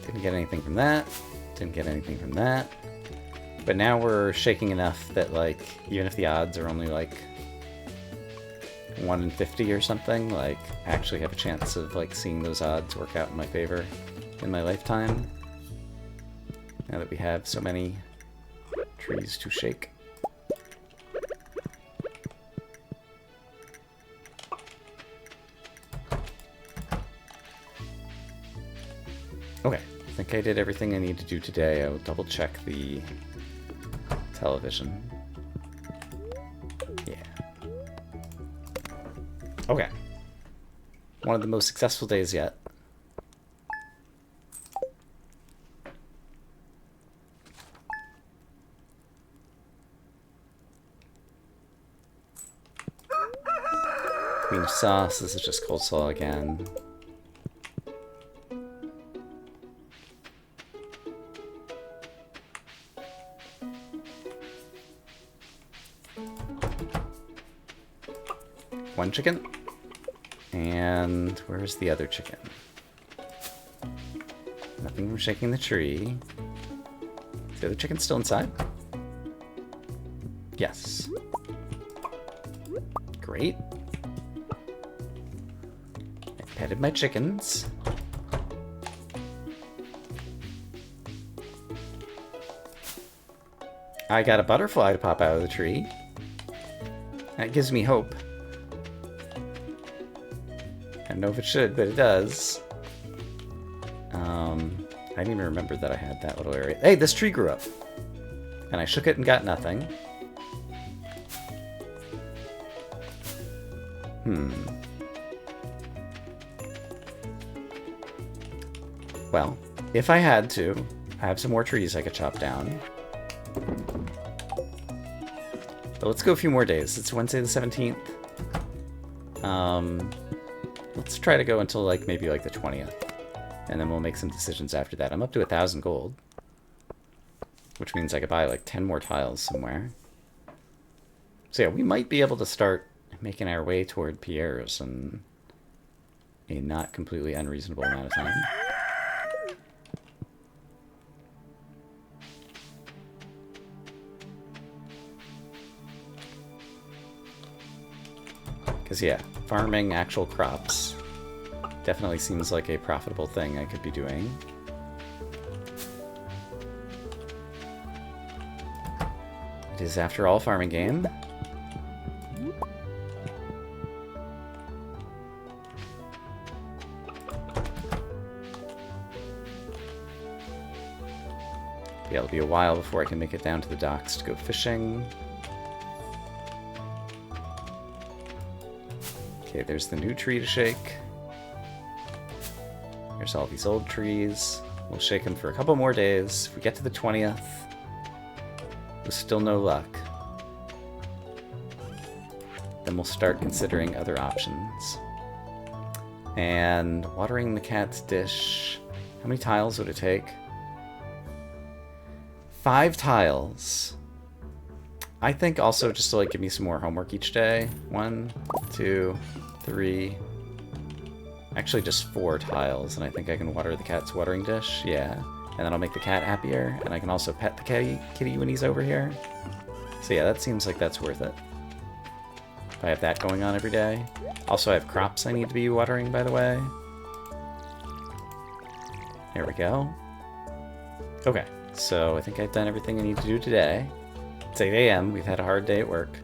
S1: Didn't get anything from that. Didn't get anything from that. But now we're shaking enough that, like, even if the odds are only, like, 1 in 50 or something, like, I actually have a chance of, like, seeing those odds work out in my favor in my lifetime. Now that we have so many trees to shake. Okay, I think I did everything I need to do today. I will double check the television. Yeah. Okay. One of the most successful days yet. Queen of sauce. This is just coleslaw again. One chicken. And where's the other chicken? Nothing from shaking the tree. Is the other chicken still inside? Yes. Great. I petted my chickens. I got a butterfly to pop out of the tree. That gives me hope. I don't know if it should, but it does. I didn't even remember that I had that little area. Hey, this tree grew up. And I shook it and got nothing. Well, if I had to, I have some more trees I could chop down. But let's go a few more days. It's Wednesday the 17th. Let's try to go until, like, maybe, like, the 20th. And then we'll make some decisions after that. I'm up to 1,000 gold. Which means I could buy, like, 10 more tiles somewhere. So yeah, we might be able to start making our way toward Pierre's in a not completely unreasonable amount of time. Because, yeah, farming actual crops definitely seems like a profitable thing I could be doing. It is, after all, a farming game. be a while before I can make it down to the docks to go fishing. Okay, there's the new tree to shake. There's all these old trees. We'll shake them for a couple more days. If we get to the 20th, with still no luck, then we'll start considering other options. And watering the cat's dish. How many tiles would it take? 5 tiles. I think also just to like give me some more homework each day. 1, 2, 3. Actually just 4 tiles, and I think I can water the cat's watering dish. Yeah. And then I'll make the cat happier, and I can also pet the kitty when he's over here. So yeah, that seems like that's worth it. If I have that going on every day. Also, I have crops I need to be watering, by the way. There we go. Okay, so I think I've done everything I need to do today. It's 8 a.m. We've had a hard day at work.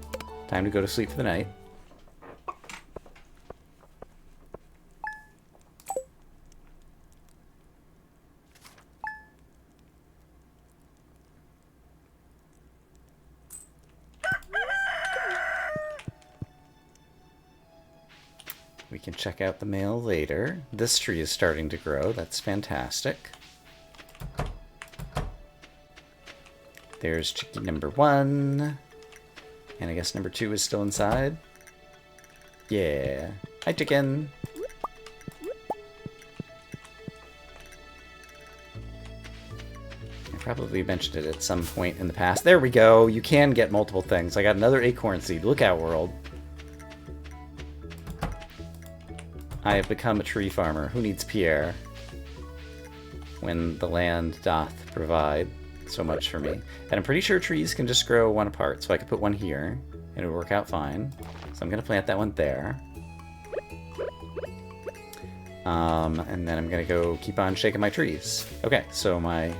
S1: Time to go to sleep for the night. We can check out the mail later. This tree is starting to grow. That's fantastic. There's chickie number 1. And I guess number 2 is still inside. Yeah. Hi, chicken. I probably mentioned it at some point in the past. There we go. You can get multiple things. I got another acorn seed. Look out, world. I have become a tree farmer. Who needs Pierre? When the land doth provide so much for me. And I'm pretty sure trees can just grow one apart, so I could put one here, and it would work out fine. So I'm going to plant that one there. And then I'm going to go keep on shaking my trees. Okay, so my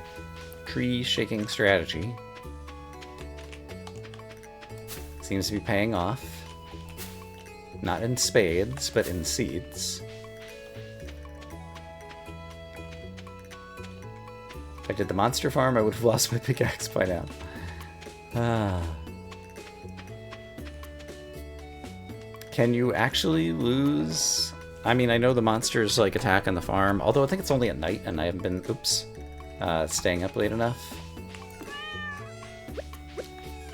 S1: tree shaking strategy seems to be paying off. Not in spades, but in seeds. If I did the monster farm, I would have lost my pickaxe by now. Can you actually lose? I mean, I know the monsters like attack on the farm, although I think it's only at night and I haven't been, staying up late enough.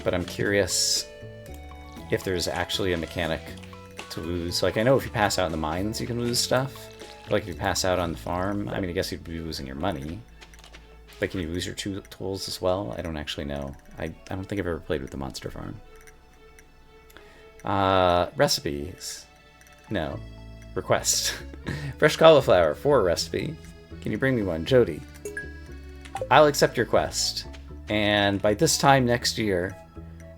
S1: But I'm curious if there's actually a mechanic to lose. Like, I know if you pass out in the mines, you can lose stuff. But, like, if you pass out on the farm, I mean, I guess you'd be losing your money. But can you lose your tools as well? I don't actually know. I don't think I've ever played with the monster farm. Recipes. No. Request. Fresh cauliflower for a recipe. Can you bring me one? Jody. I'll accept your quest. And by this time next year,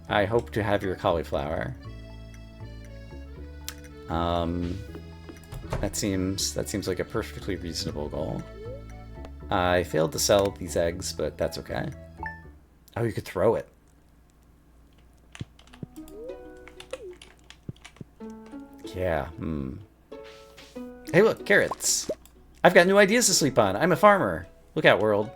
S1: I hope to have your cauliflower. That seems like a perfectly reasonable goal. I failed to sell these eggs, but that's okay. Oh, you could throw it. Yeah, Hey, look, carrots. I've got new ideas to sleep on. I'm a farmer. Look out, world.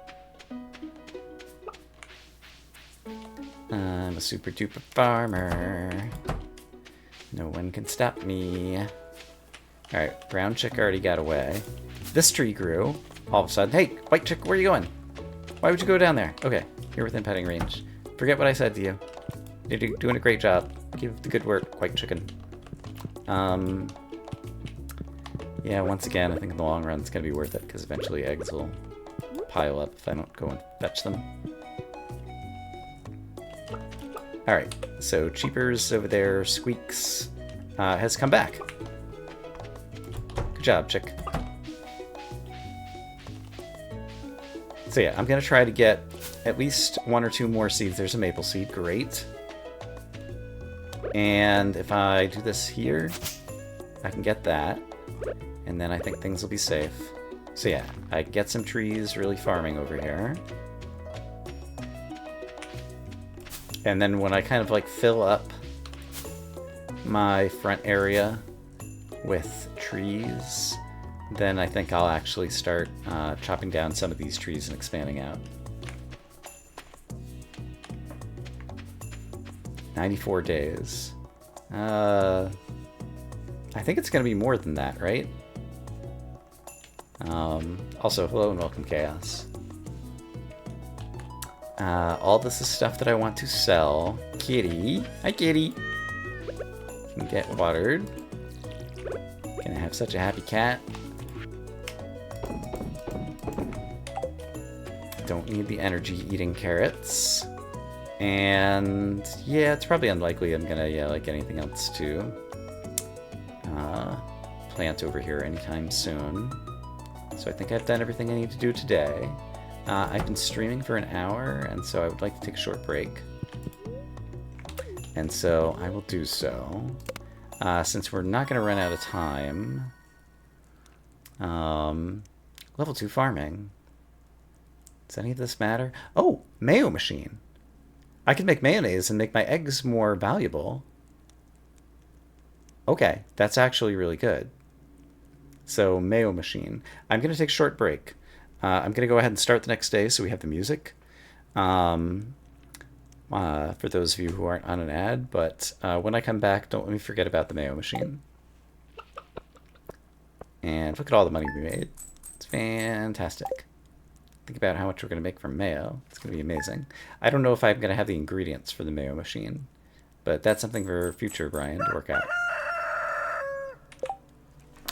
S1: I'm a super duper farmer. No one can stop me. Alright, brown chick already got away. This tree grew. All of a sudden, hey, white chick, where are you going? Why would you go down there? Okay, you're within petting range. Forget what I said to you. You're doing a great job. Give the good work, white chicken. Yeah, once again, I think in the long run it's going to be worth it, because eventually eggs will pile up if I don't go and fetch them. Alright, so Cheapers over there, Squeaks, has come back. Good job, chick. So yeah, I'm going to try to get at least 1 or 2 more seeds. There's a maple seed, great. And if I do this here, I can get that. And then I think things will be safe. So yeah, I get some trees really farming over here. And then when I kind of like fill up my front area with trees, then I think I'll actually start chopping down some of these trees and expanding out. 94 days. I think it's going to be more than that, right? Also, hello and welcome, Chaos. All this is stuff that I want to sell. Kitty. Hi, Kitty. Can get watered. Gonna have such a happy cat. Don't need the energy eating carrots. And yeah, it's probably unlikely I'm gonna, like anything else to plant over here anytime soon. So I think I've done everything I need to do today. I've been streaming for an hour, and so I would like to take a short break. And so I will do so. Since we're not going to run out of time. Level 2 farming. Does any of this matter? Oh, mayo machine. I can make mayonnaise and make my eggs more valuable. Okay, that's actually really good. So, mayo machine. I'm going to take a short break. I'm going to go ahead and start the next day so we have the music. For those of you who aren't on an ad, but when I come back, don't let me forget about the mayo machine. And look at all the money we made. It's fantastic. Think about how much we're going to make from mayo. It's going to be amazing. I don't know if I'm going to have the ingredients for the mayo machine, but that's something for future Brian to work out.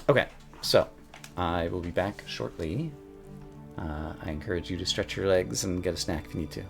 S1: Okay, so I will be back shortly. I encourage you to stretch your legs and get a snack if you need to.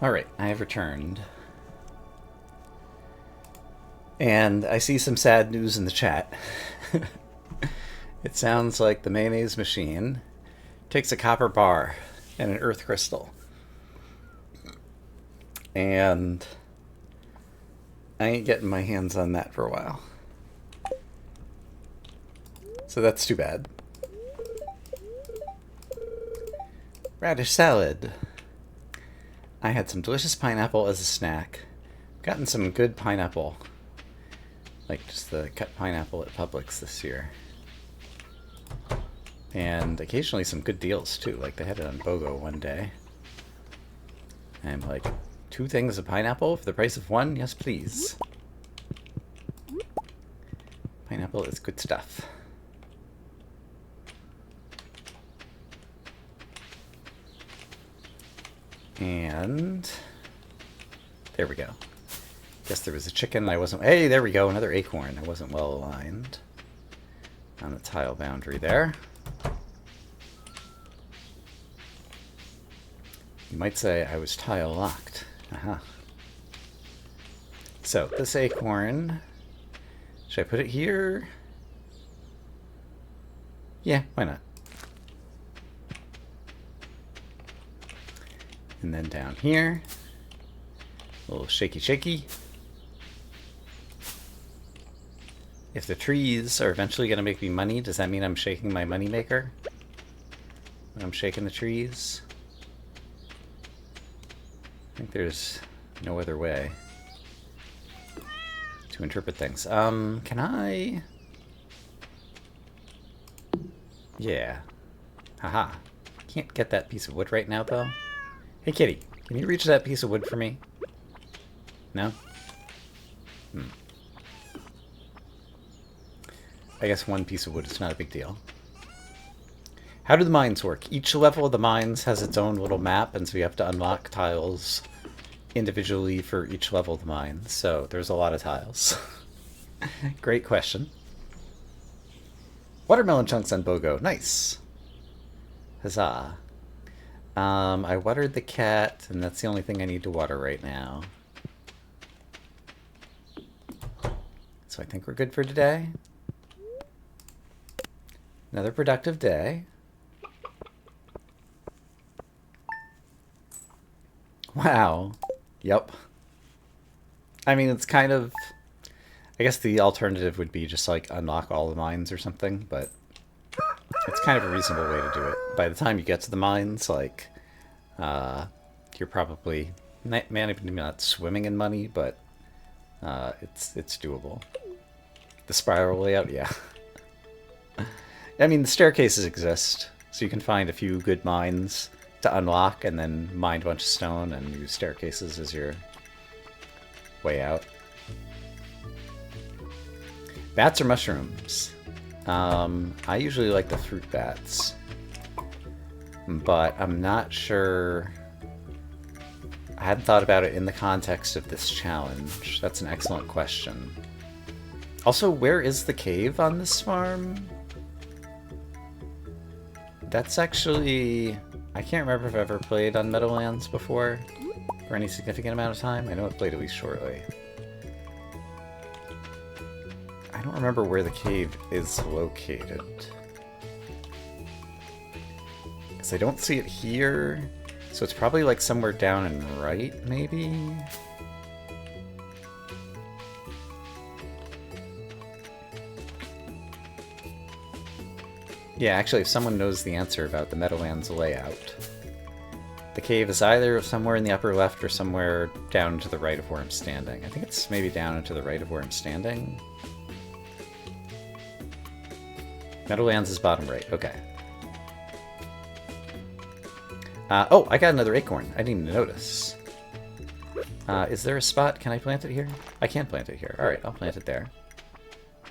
S1: Alright, I have returned. And I see some sad news in the chat. It sounds like the mayonnaise machine takes a copper bar and an earth crystal. And I ain't getting my hands on that for a while. So that's too bad. Radish salad. I had some delicious pineapple as a snack. Gotten some good pineapple. Like just the cut pineapple at Publix this year. And occasionally some good deals too. Like they had it on BOGO one day. And I'm like, 2 things of pineapple for the price of 1? Yes, please. Pineapple is good stuff. And there we go. Guess there was a chicken. I wasn't. Hey, there we go. Another acorn. I wasn't well aligned on the tile boundary there. You might say I was tile locked. Aha. So this acorn. Should I put it here? Yeah, why not? And then down here, a little shaky shaky. If the trees are eventually going to make me money, does that mean I'm shaking my money maker? When I'm shaking the trees? I think there's no other way to interpret things. Can I? Yeah. Haha. Can't get that piece of wood right now, though. Hey, kitty, can you reach that piece of wood for me? No? I guess 1 piece of wood is not a big deal. How do the mines work? Each level of the mines has its own little map, and so you have to unlock tiles individually for each level of the mine. So there's a lot of tiles. Great question. Watermelon chunks on BOGO. Nice. Huzzah. I watered the cat, and that's the only thing I need to water right now. So I think we're good for today. Another productive day. Wow. Yep. I mean, it's kind of... I guess the alternative would be just, like, unlock all the mines or something, but... It's kind of a reasonable way to do it. By the time you get to the mines, like, you're probably maybe not swimming in money, but it's doable. The spiral layout, yeah. I mean, the staircases exist, so you can find a few good mines to unlock, and then mine a bunch of stone and use staircases as your way out. Bats or mushrooms? I usually like the fruit bats, but I'm not sure. I hadn't thought about it in the context of this challenge. That's an excellent question. Also, where is the cave on this farm? That's actually... I can't remember if I've ever played on Meadowlands before for any significant amount of time. I know I've played at least shortly. I don't remember where the cave is located. Because I don't see it here. So it's probably like somewhere down and right, maybe? Yeah, actually, if someone knows the answer about the Meadowlands layout, the cave is either somewhere in the upper left or somewhere down to the right of where I'm standing. I think it's maybe down and to the right of where I'm standing. Meadowlands is bottom right. Okay. Oh, I got another acorn. I didn't even notice. Is there a spot? Can I plant it here? I can plant it here. Alright, I'll plant it there.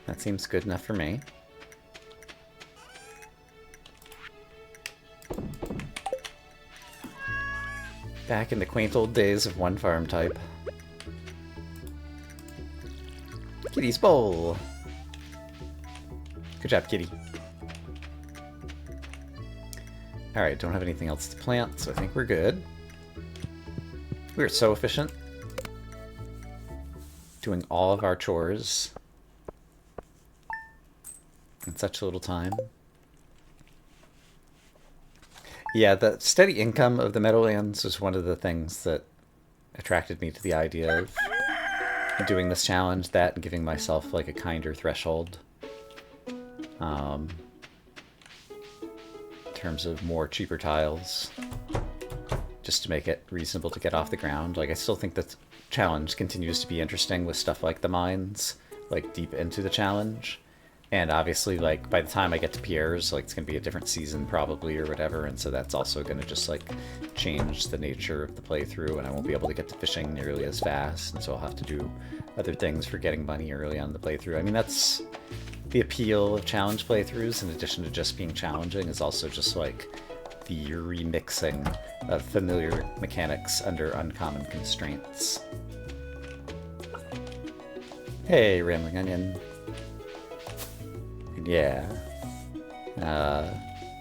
S1: That seems good enough for me. Back in the quaint old days of one farm type. Kitty's bowl! Good job, kitty. Alright, don't have anything else to plant, so I think we're good. We're so efficient. Doing all of our chores in such little time. Yeah, the steady income of the Meadowlands was one of the things that attracted me to the idea of doing this challenge, that and giving myself like a kinder threshold. In terms of more cheaper tiles, just to make it reasonable to get off the ground. Like, I still think that challenge continues to be interesting with stuff like the mines, like deep into the challenge. And obviously, like, by the time I get to Pierre's, like, it's going to be a different season probably or whatever, and so that's also going to just, like, change the nature of the playthrough, and I won't be able to get to fishing nearly as fast, and so I'll have to do other things for getting money early on in the playthrough. I mean, that's the appeal of challenge playthroughs, in addition to just being challenging, is also just, like, the remixing of familiar mechanics under uncommon constraints. Hey, Rambling Onion. Yeah.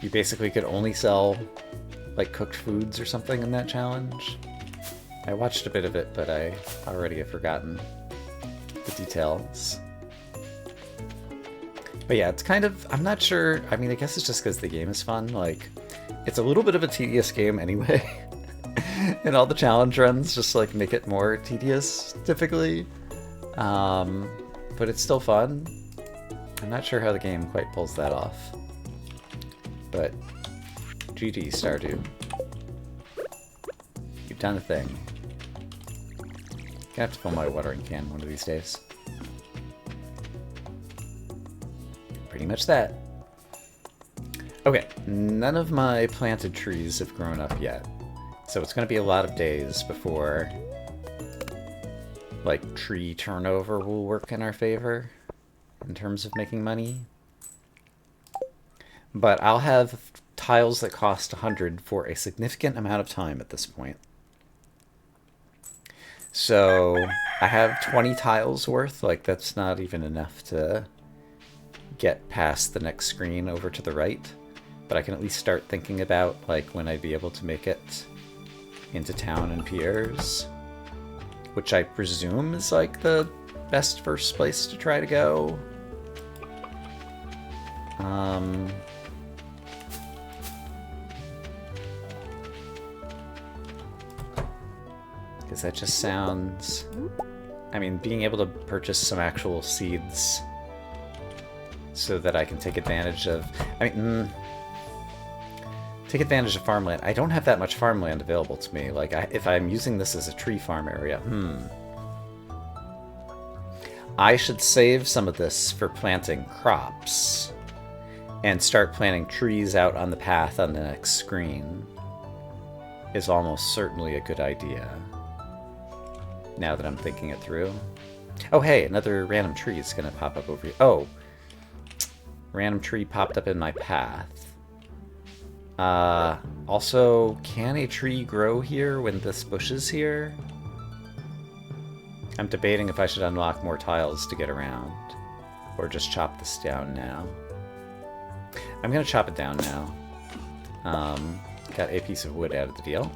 S1: You basically could only sell, like, cooked foods or something in that challenge. I watched a bit of it, but I already have forgotten the details. But yeah, it's kind of, I'm not sure, I mean, I guess it's just because the game is fun. Like, it's a little bit of a tedious game anyway. And all the challenge runs just, like, make it more tedious, typically. But it's still fun. I'm not sure how the game quite pulls that off. But GG, Stardew. You've done a thing. Gonna have to fill my watering can one of these days. Pretty much that. Okay, none of my planted trees have grown up yet. So it's gonna be a lot of days before, like, tree turnover will work in our favor in terms of making money. But I'll have tiles that cost 100 for a significant amount of time at this point. So I have 20 tiles worth. Like, that's not even enough to get past the next screen over to the right. But I can at least start thinking about, like, when I'd be able to make it into town and Pierre's, which I presume is, like, the best first place to try to go. Because that just sounds... I mean, being able to purchase some actual seeds so that I can take advantage of... I mean, take advantage of farmland. I don't have that much farmland available to me. Like, if I'm using this as a tree farm area, I should save some of this for planting crops and start planting trees out on the path on the next screen is almost certainly a good idea, now that I'm thinking it through. Oh, hey, another random tree is going to pop up over here. Oh, random tree popped up in my path. Also, can a tree grow here when this bush is here? I'm debating if I should unlock more tiles to get around, or just chop this down now. I'm gonna chop it down now. Got a piece of wood out of the deal.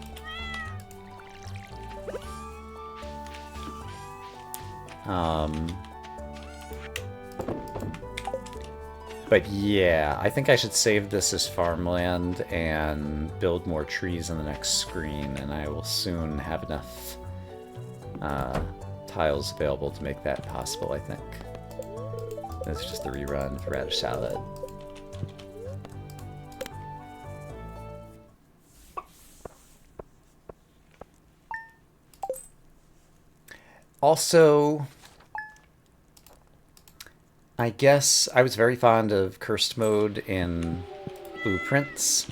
S1: But yeah, I think I should save this as farmland and build more trees on the next screen, and I will soon have enough tiles available to make that possible, I think. This is just the rerun of radish salad. Also, I guess I was very fond of cursed mode in Blueprints.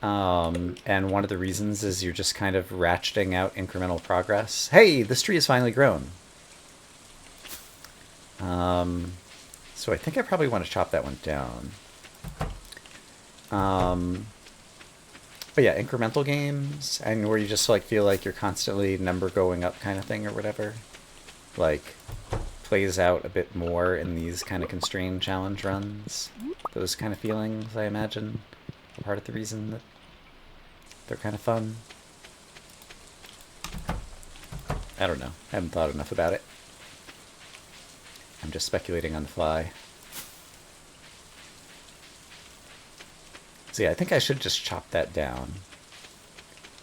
S1: And one of the reasons is you're just kind of ratcheting out incremental progress. Hey, this tree has finally grown. So I think I probably want to chop that one down. But yeah, incremental games, and where you just like feel like you're constantly number going up kind of thing or whatever, like plays out a bit more in these kind of constrained challenge runs. Those kind of feelings, I imagine, are part of the reason that they're kind of fun. I don't know. I haven't thought enough about it. I'm just speculating on the fly. So yeah, I think I should just chop that down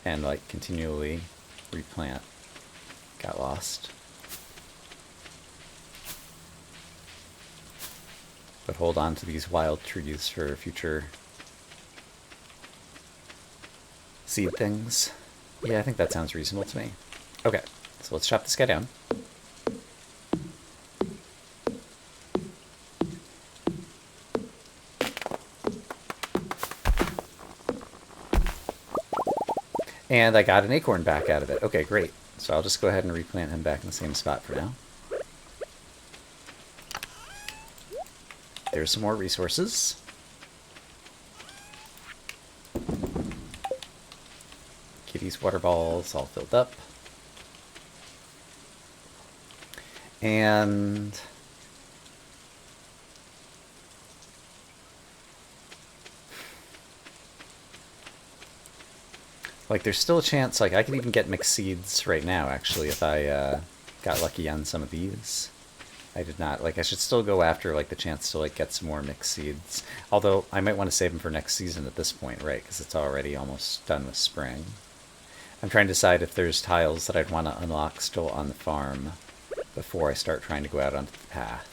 S1: and like continually replant. Got lost. But hold on to these wild trees for future seed things. Yeah, I think that sounds reasonable to me. Okay, so let's chop this guy down. And I got an acorn back out of it. Okay, great. So I'll just go ahead and replant him back in the same spot for now. There's some more resources. Kitty's water balls all filled up. And like there's still a chance, like I could even get mixed seeds right now actually if I got lucky on some of these. I did not. Like I should still go after like the chance to like get some more mixed seeds. Although I might want to save them for next season at this point, right? Because it's already almost done with spring. I'm trying to decide if there's tiles that I'd want to unlock still on the farm before I start trying to go out onto the path.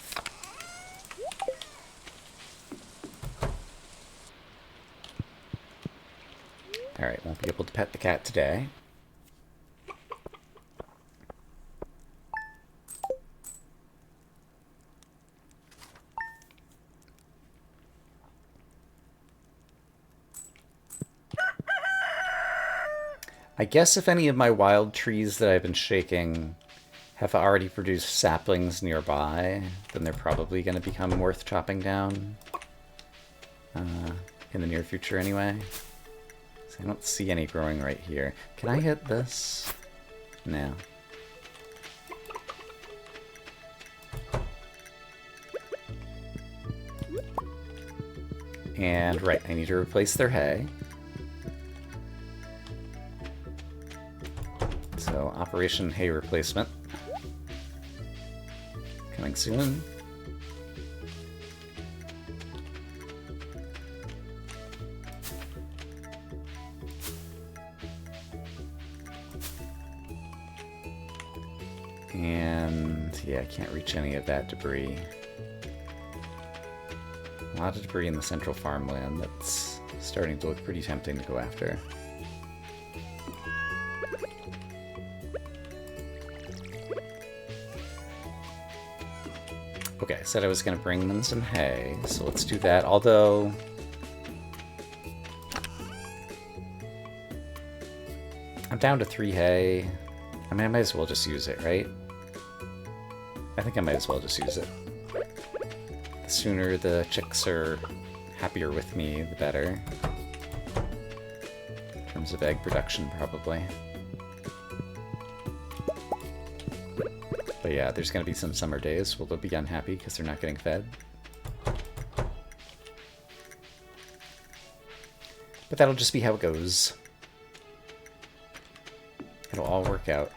S1: Alright, won't be able to pet the cat today. I guess if any of my wild trees that I've been shaking have already produced saplings nearby, then they're probably going to become worth chopping down. In the near future anyway. So I don't see any growing right here. Can I hit this? No. And right, I need to replace their hay. So, Operation Hay Replacement. Coming soon. And, yeah, I can't reach any of that debris. A lot of debris in the central farmland that's starting to look pretty tempting to go after. Okay, I said I was going to bring them some hay, so let's do that. Although, I'm down to 3 hay. I mean, I might as well just use it, right? I think I might as well just use it. The sooner the chicks are happier with me, the better. In terms of egg production, probably. But yeah, there's going to be some summer days where they'll be unhappy because they're not getting fed. But that'll just be how it goes. It'll all work out.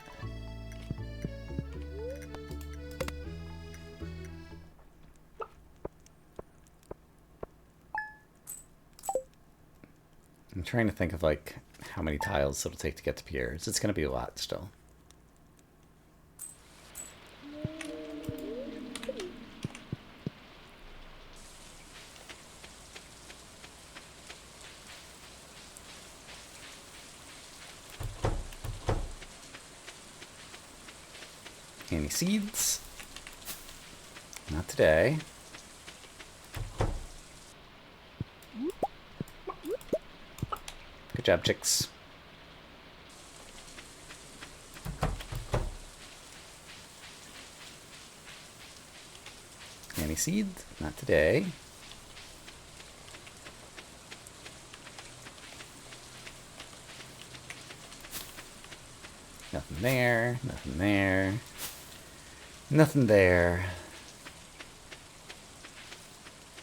S1: I'm trying to think of like how many tiles it'll take to get to piers. It's going to be a lot still. Any seeds? Not today. Good job, chicks. Any seeds? Not today. Nothing there, nothing there. Nothing there.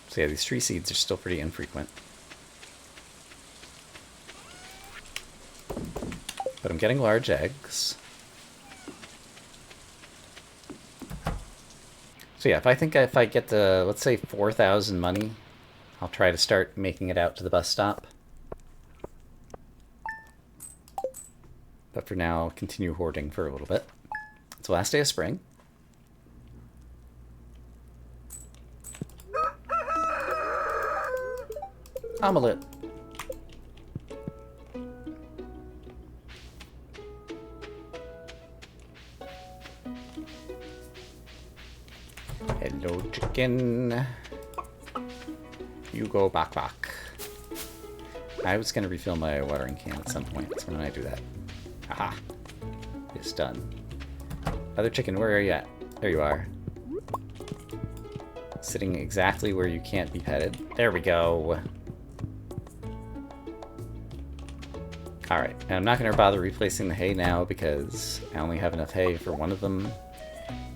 S1: So yeah, these tree seeds are still pretty infrequent. But I'm getting large eggs. So yeah, if I get to, let's say, 4,000 money, I'll try to start making it out to the bus stop. But for now, I'll continue hoarding for a little bit. It's the last day of spring. Omelette. Hello, chicken. You go back. I was going to refill my watering can at some point, so when I do that. Aha. It's done. Other chicken, where are you at? There you are. Sitting exactly where you can't be petted. There we go. Alright, and I'm not going to bother replacing the hay now because I only have enough hay for one of them.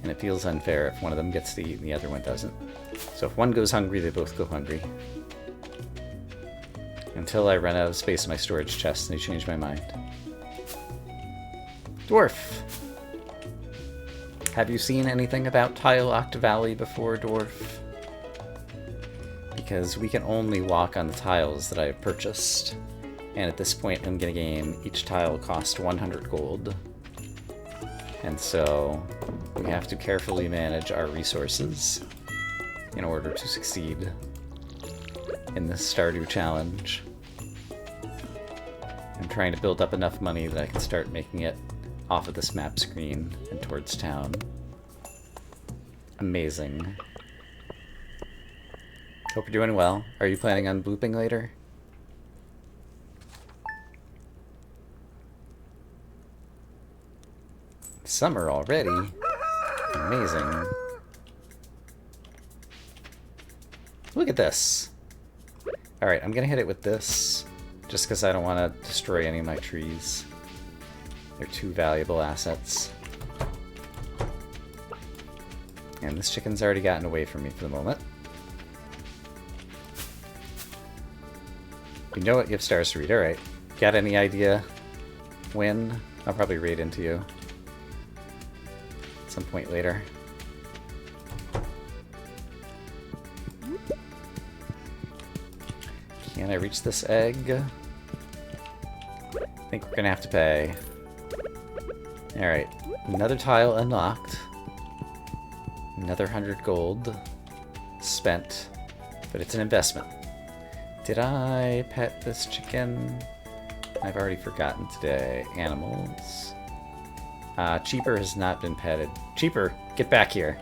S1: And it feels unfair if one of them gets to eat and the other one doesn't. So if one goes hungry, they both go hungry. Until I run out of space in my storage chest and they change my mind. Dwarf! Have you seen anything about Tile Octa Valley before, Dwarf? Because we can only walk on the tiles that I have purchased. And at this point I'm gonna game each tile cost 100 gold. And so we have to carefully manage our resources in order to succeed in this Stardew challenge. I'm trying to build up enough money that I can start making it off of this map screen and towards town. Amazing. Hope you're doing well. Are you planning on blooping later? Summer already? Amazing. Look at this. Alright, I'm gonna hit it with this, just because I don't want to destroy any of my trees. They're too valuable assets. And this chicken's already gotten away from me for the moment. You know what? You have stars to read. Alright. Got any idea when? I'll probably raid into you at some point later. Can I reach this egg? I think we're gonna have to pay. Alright, another tile unlocked. Another 100 gold spent, but it's an investment. Did I pet this chicken? I've already forgotten today. Animals. Cheaper has not been petted. Cheaper, get back here.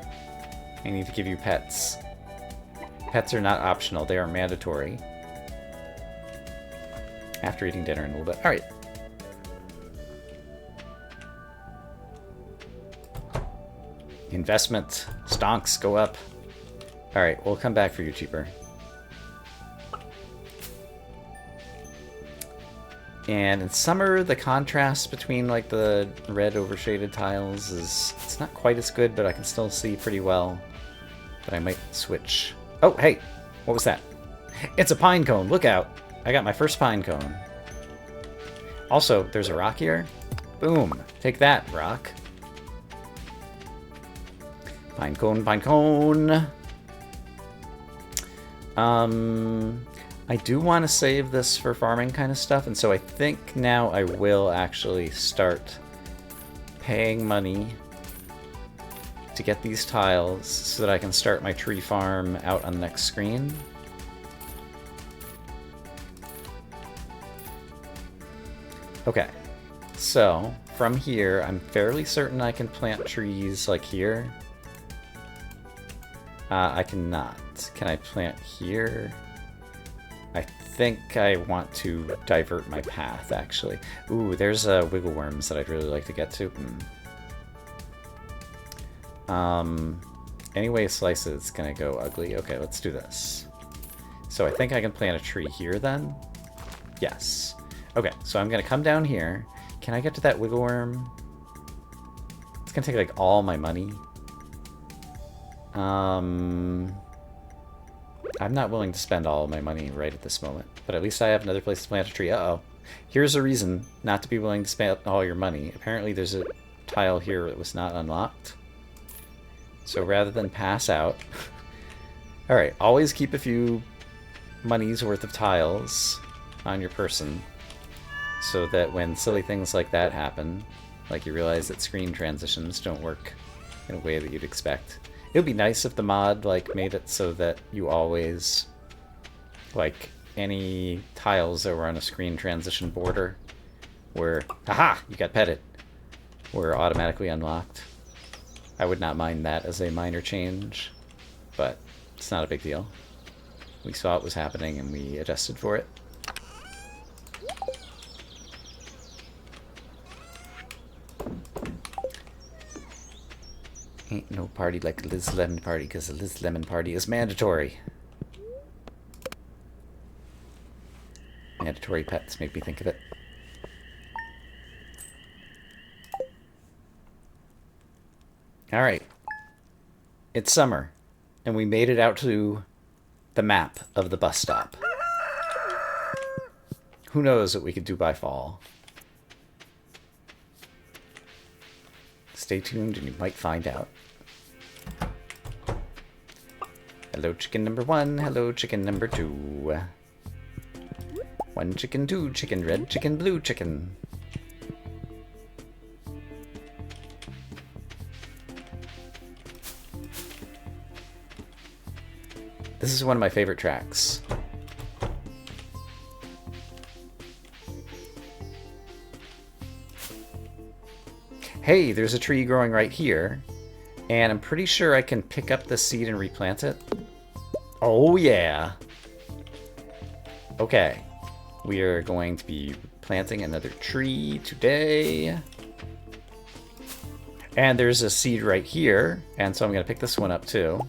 S1: I need to give you pets. Pets are not optional, they are mandatory. After eating dinner in a little bit. Alright. Investment. Stonks, go up. Alright, we'll come back for you, cheaper. And in summer, the contrast between like the red overshaded tiles is... it's not quite as good, but I can still see pretty well. But I might switch. Oh, hey! What was that? It's a pine cone! Look out! I got my first pine cone. Also, there's a rock here. Boom! Take that, rock. Pine cone, pine cone! I do want to save this for farming kind of stuff, and so I think now I will actually start paying money to get these tiles so that I can start my tree farm out on the next screen. Okay, so from here, I'm fairly certain I can plant trees like here. I cannot. Can I plant here? I think I want to divert my path, actually. Ooh, there's wiggle worms that I'd really like to get to. Any way I slice it, it's gonna go ugly. Okay, let's do this. So I think I can plant a tree here then? Yes. Okay, so I'm gonna come down here. Can I get to that wiggle worm? It's gonna take like all my money. I'm not willing to spend all of my money right at this moment, but at least I have another place to plant a tree. Uh-oh. Here's a reason not to be willing to spend all your money. Apparently there's a tile here that was not unlocked. So rather than pass out... Alright, always keep a few money's worth of tiles on your person, so that when silly things like that happen, like you realize that screen transitions don't work in a way that you'd expect. It would be nice if the mod like made it so that you always, like, any tiles that were on a screen transition border were, haha, you got petted, were automatically unlocked. I would not mind that as a minor change, but it's not a big deal. We saw it was happening and we adjusted for it. Ain't no party like a Liz Lemon party, because a Liz Lemon party is mandatory. Mandatory pets make me think of it. Alright. It's summer, and we made it out to the map of the bus stop. Who knows what we could do by fall? Stay tuned and you might find out. Hello, chicken number 1. Hello, chicken number 2. 1 chicken, 2 chicken, red chicken, blue chicken. This is one of my favorite tracks. Hey, there's a tree growing right here, and I'm pretty sure I can pick up the seed and replant it. Oh yeah! Okay, we are going to be planting another tree today. And there's a seed right here, and so I'm going to pick this one up too.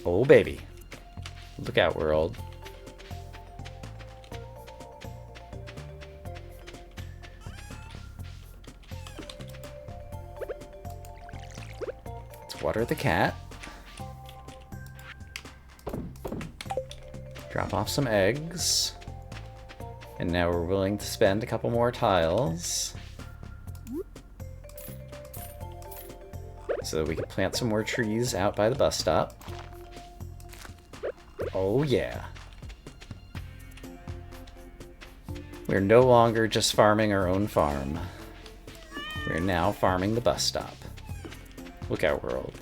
S1: Oh baby. Look out, world. Let's water the cat. Drop off some eggs. And now we're willing to spend a couple more tiles, so that we can plant some more trees out by the bus stop. Oh yeah. We're no longer just farming our own farm. We're now farming the bus stop. Look out, world.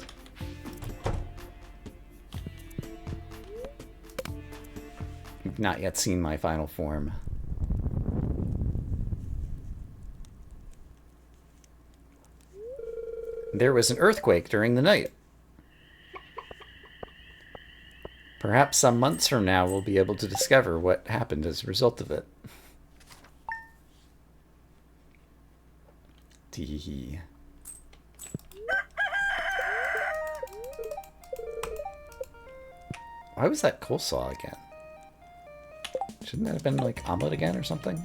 S1: You've not yet seen my final form. There was an earthquake during the night. Perhaps some months from now we'll be able to discover what happened as a result of it. Tee. Why was that coleslaw again? Shouldn't that have been like omelet again or something?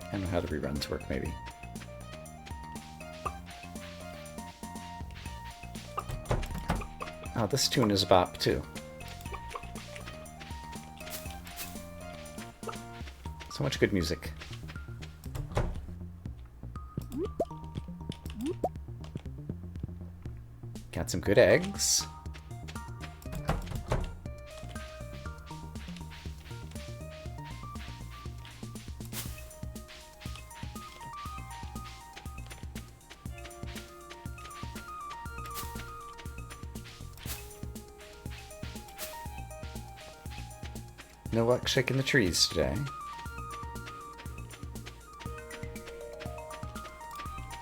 S1: I don't know how the reruns work, maybe. Oh, this tune is a bop, too. So much good music. Got some good eggs. No luck shaking the trees today.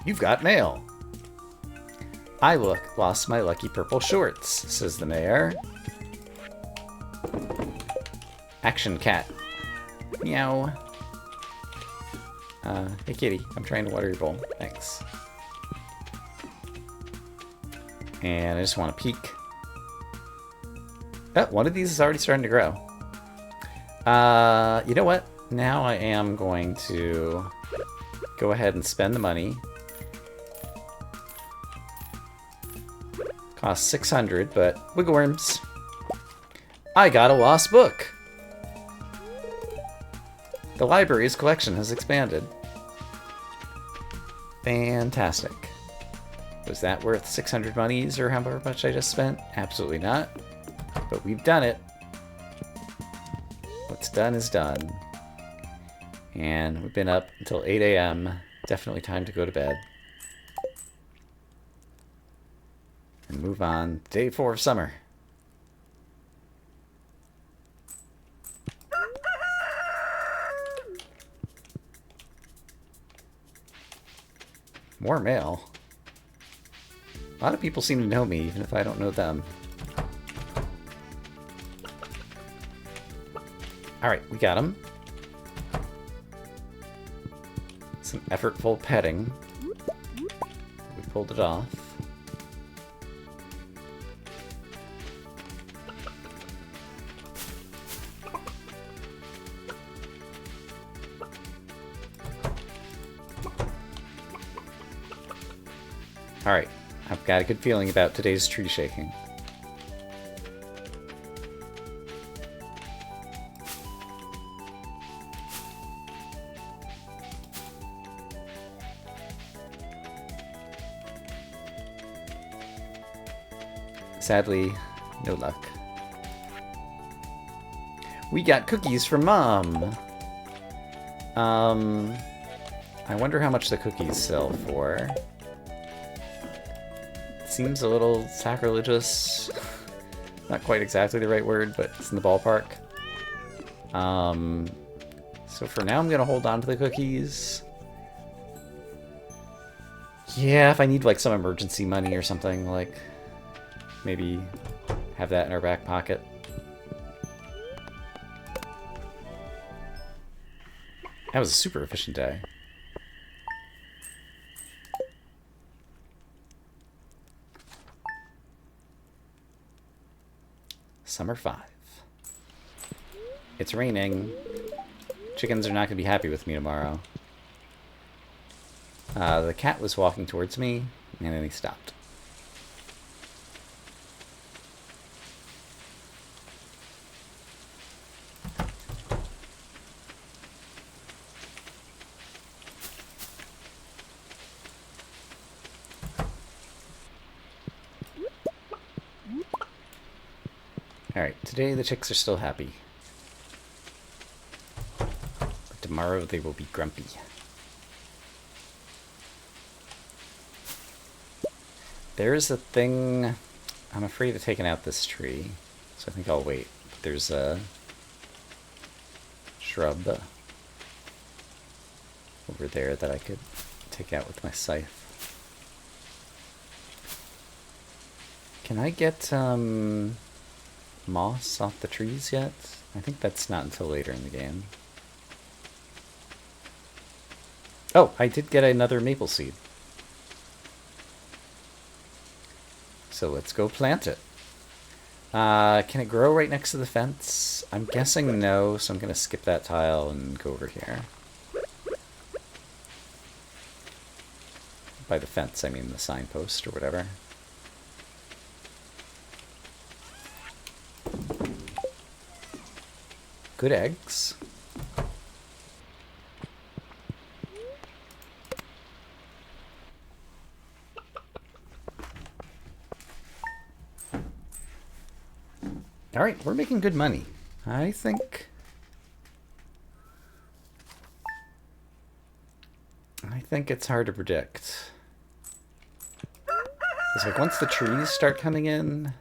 S1: You've got mail. I lost my lucky purple shorts, says the mayor. Action cat. Meow. Hey kitty, I'm trying to water your bowl. Thanks. And I just want to peek. Oh, one of these is already starting to grow. You know what? Now I am going to go ahead and spend the money. Cost 600, but wigglworms. I got a lost book! The library's collection has expanded. Fantastic. Was that worth 600 monies or however much I just spent? Absolutely not. But we've done it. What's done is done. And we've been up until 8 a.m. Definitely time to go to bed. And move on. Day 4 of summer. More mail. A lot of people seem to know me, even if I don't know them. Alright, we got him. Some effortful petting. We pulled it off. Alright, I've got a good feeling about today's tree shaking. Sadly, no luck. We got cookies from Mom! I wonder how much the cookies sell for. Seems a little sacrilegious. Not quite exactly the right word, but it's in the ballpark. So for now I'm gonna hold on to the cookies. Yeah, if I need like some emergency money or something, like maybe have that in our back pocket. That was a super efficient day. Summer 5. It's raining. Chickens are not going to be happy with me tomorrow. The cat was walking towards me, and then he stopped. Alright, today the chicks are still happy. But tomorrow they will be grumpy. There's a thing... I'm afraid of taking out this tree, so I think I'll wait. There's a shrub over there that I could take out with my scythe. Can I get, moss off the trees yet? I think that's not until later in the game. Oh, I did get another maple seed. So let's go plant it. Can it grow right next to the fence? I'm guessing no, so I'm going to skip that tile and go over here. By the fence, I mean the signpost or whatever. Good eggs. Alright, we're making good money. I think it's hard to predict. It's like once the trees start coming in,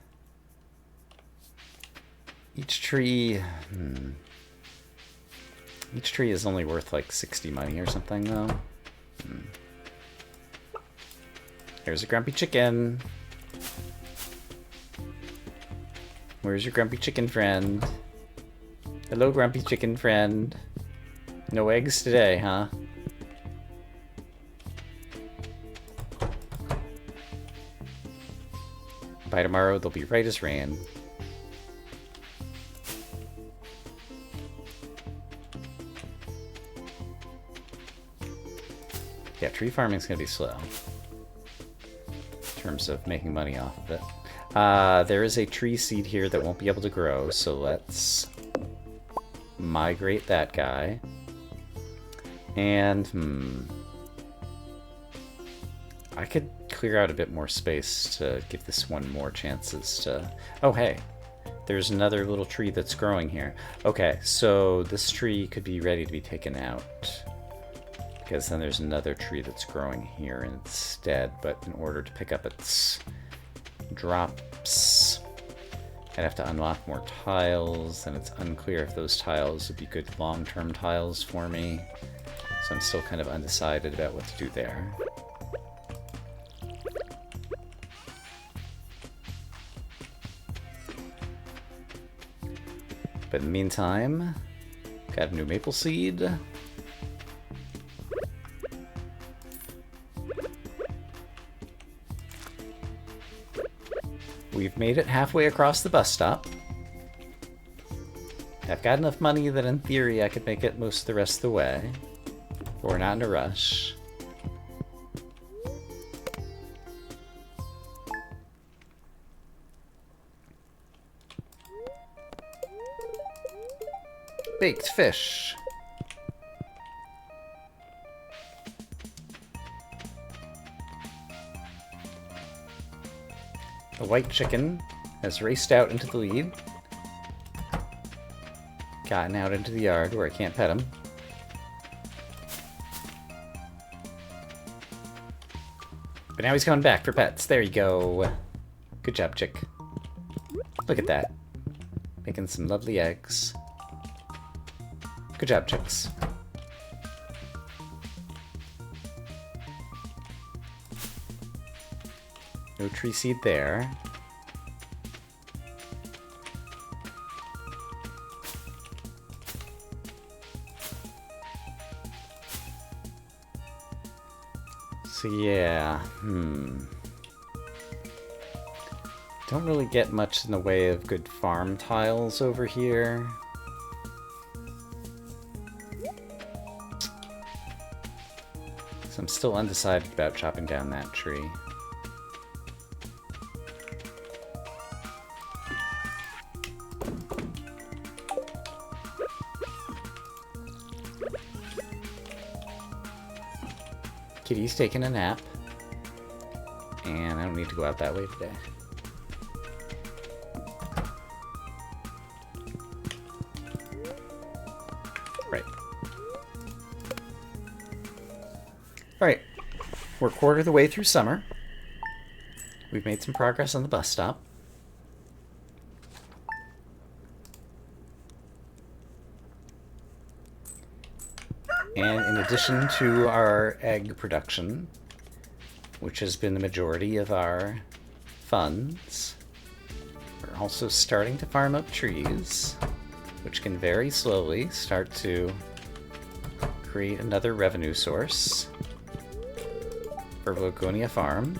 S1: each tree is only worth like 60 money or something though. There's a grumpy chicken. Where's your grumpy chicken friend? Hello, grumpy chicken friend. No eggs today, huh? By tomorrow, they'll be right as rain. Yeah, tree farming's gonna be slow in terms of making money off of it. There is a tree seed here that won't be able to grow, so let's migrate that guy. And, I could clear out a bit more space to give this one more chances to... Oh, hey. There's another little tree that's growing here. Okay, so this tree could be ready to be taken out. Because then there's another tree that's growing here instead. But in order to pick up its drops, I'd have to unlock more tiles. And it's unclear if those tiles would be good long-term tiles for me. So I'm still kind of undecided about what to do there. But in the meantime, got a new maple seed. We've made it halfway across the bus stop. I've got enough money that in theory I could make it most of the rest of the way. But we're not in a rush. Baked fish. The white chicken has raced out into the lead. Gotten out into the yard where I can't pet him. But now he's coming back for pets. There you go. Good job, chick. Look at that. Making some lovely eggs. Good job, chicks. No tree seed there. So yeah, don't really get much in the way of good farm tiles over here. So I'm still undecided about chopping down that tree. Kitty's taking a nap. And I don't need to go out that way today. Right. Alright. We're a quarter of the way through summer. We've made some progress on the bus stop. And in addition to our egg production, which has been the majority of our funds, we're also starting to farm up trees, which can very slowly start to create another revenue source for Logonia Farm.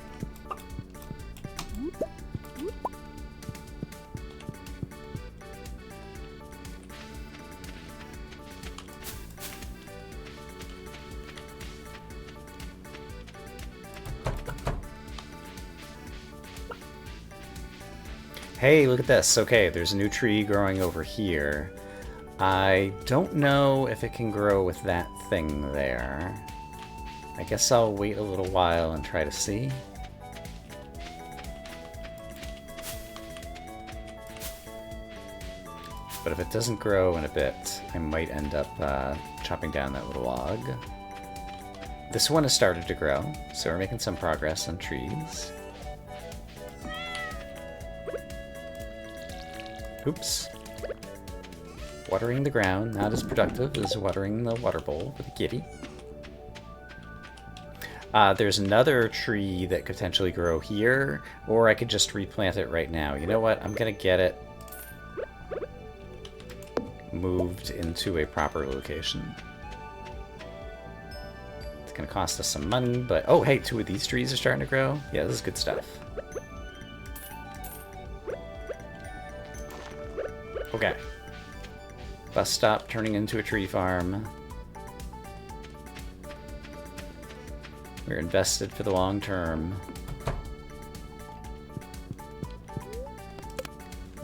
S1: Hey, look at this. Okay, there's a new tree growing over here. I don't know if it can grow with that thing there. I guess I'll wait a little while and try to see. But if it doesn't grow in a bit, I might end up chopping down that little log. This one has started to grow, so we're making some progress on trees. Oops. Watering the ground, not as productive as watering the water bowl with a kitty. There's another tree that could potentially grow here, or I could just replant it right now. You know what? I'm gonna get it moved into a proper location. It's gonna cost us some money, but... Oh, hey, 2 of these trees are starting to grow. Yeah, this is good stuff. Okay. Bus stop turning into a tree farm. We're invested for the long term.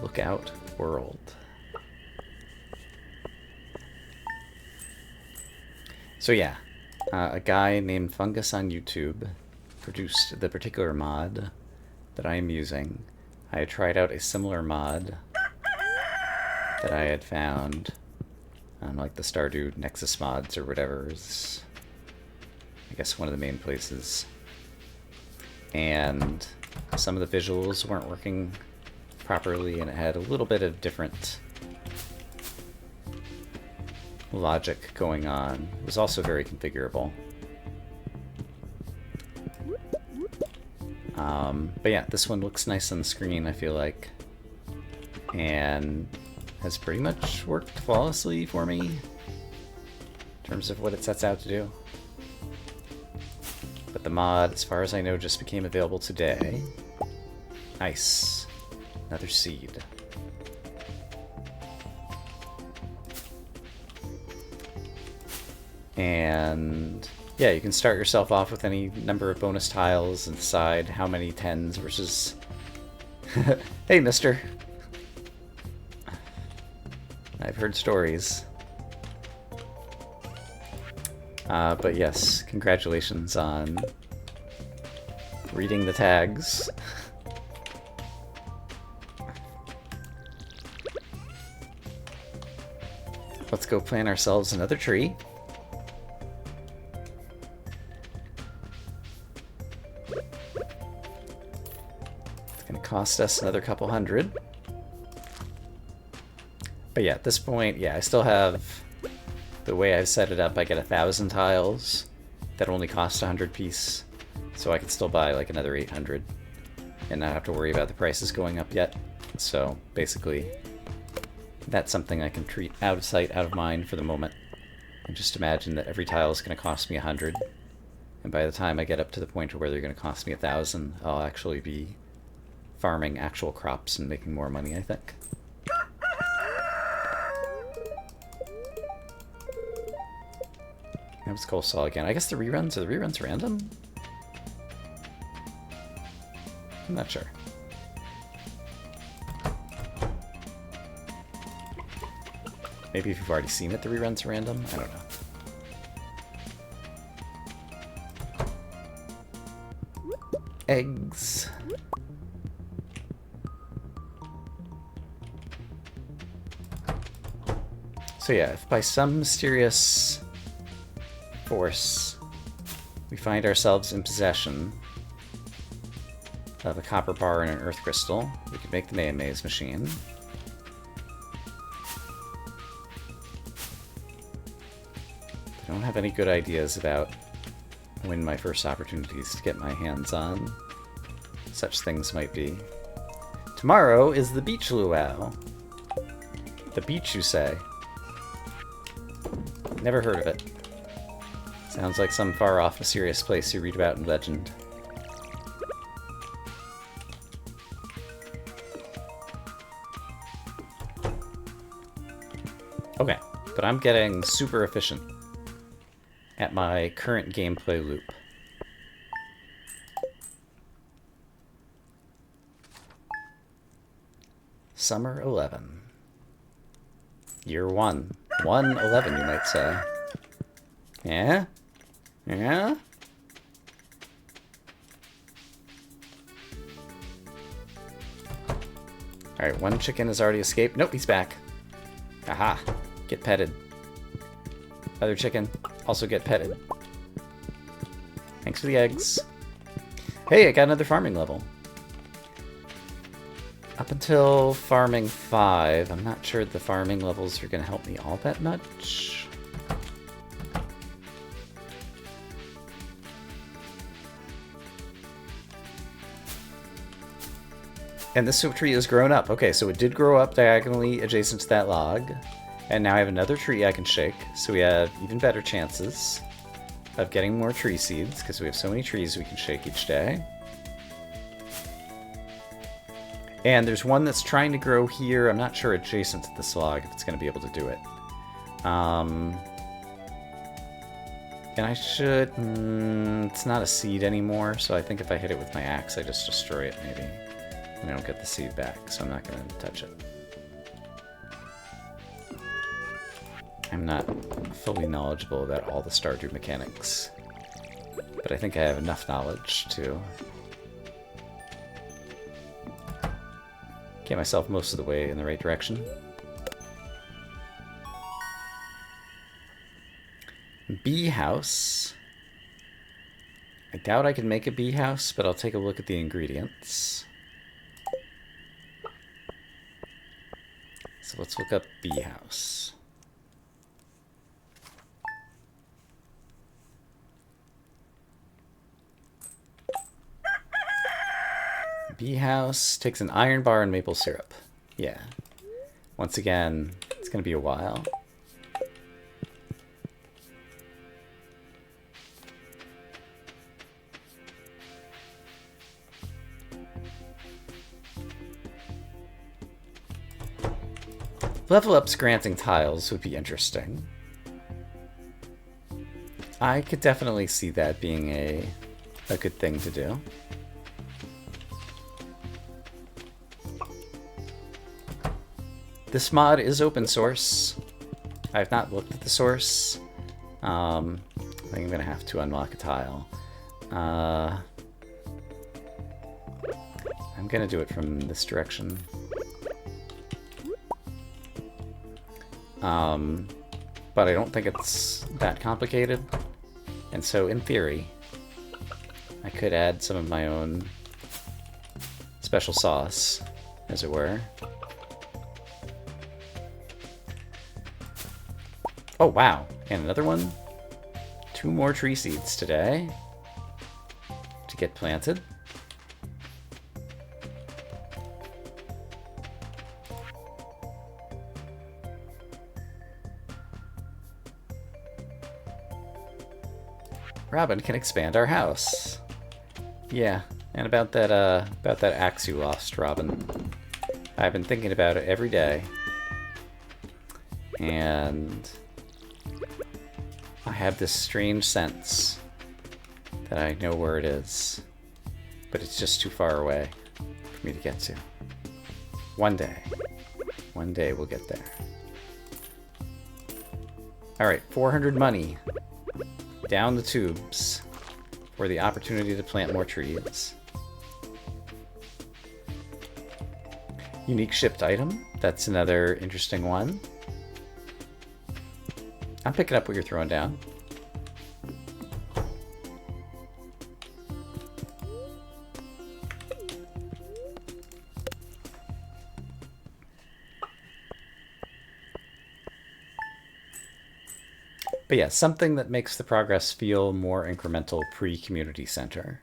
S1: Look out, world. So yeah, a guy named Fungus on YouTube produced the particular mod that I am using, I had tried out a similar mod that I had found on like the Stardew Nexus mods or whatever is, I guess, one of the main places. And some of the visuals weren't working properly, and it had a little bit of different logic going on. It was also very configurable. But yeah, this one looks nice on the screen, I feel like. And has pretty much worked flawlessly for me in terms of what it sets out to do. But the mod, as far as I know, just became available today. Nice. Another seed. And yeah, you can start yourself off with any number of bonus tiles and decide how many 10s versus... Hey, mister! I've heard stories. But yes, congratulations on reading the tags. Let's go plant ourselves another tree. Cost us another couple hundred. But yeah, at this point, yeah, I still have, the way I've set it up, I get 1,000 tiles that only cost 100 piece, so I can still buy like another 800 and not have to worry about the prices going up yet. So basically, that's something I can treat out of sight, out of mind for the moment, and just imagine that every tile is going to cost me 100, and by the time I get up to the point where they're going to cost me 1,000, I'll actually be farming actual crops and making more money, I think. That was coleslaw again. I guess the reruns, are the reruns random? I'm not sure. Maybe if you've already seen it, the reruns are random? I don't know. Eggs. So yeah, if by some mysterious force we find ourselves in possession of a copper bar and an earth crystal, we can make the mayonnaise machine. I don't have any good ideas about when my first opportunities to get my hands on such things might be. Tomorrow is the beach luau. The beach, you say? Never heard of it. Sounds like some far-off, mysterious place you read about in legend. Okay, but I'm getting super efficient at my current gameplay loop. Summer 11. Year 1. 111, you might say. Yeah? Yeah? Alright, one chicken has already escaped. Nope, he's back. Aha. Get petted. Other chicken, also get petted. Thanks for the eggs. Hey, I got another farming level. Up until farming 5, I'm not sure the farming levels are going to help me all that much. And this tree has grown up. Okay, so it did grow up diagonally adjacent to that log. And now I have another tree I can shake, so we have even better chances of getting more tree seeds, because we have so many trees we can shake each day. And there's one that's trying to grow here. I'm not sure adjacent to this log if it's going to be able to do it. And I should... it's not a seed anymore, so I think if I hit it with my axe, I just destroy it, maybe. And I don't get the seed back, so I'm not going to touch it. I'm not fully knowledgeable about all the Stardew mechanics. but I think I have enough knowledge to get myself most of the way in the right direction. Bee house. I doubt I can make a bee house, but I'll take a look at the ingredients. So let's look up bee house. Bee house takes an iron bar and maple syrup. Yeah. Once again, it's going to be a while. Level ups granting tiles would be interesting. I could definitely see that being a good thing to do. This mod is open source. I've not looked at the source. I think I'm gonna have to unlock a tile. I'm gonna do it from this direction. But I don't think it's that complicated. And so, in theory, I could add some of my own special sauce, as it were. Oh, wow. And another one. 2 more tree seeds today to get planted. Robin can expand our house. Yeah, and about that axe you lost, Robin. I've been thinking about it every day. And I have this strange sense that I know where it is, but it's just too far away for me to get to. One day we'll get there. Alright, 400 money. Down the tubes for the opportunity to plant more trees. Unique shipped item. That's another interesting one. I'm picking up what you're throwing down. But yeah, something that makes the progress feel more incremental pre-community center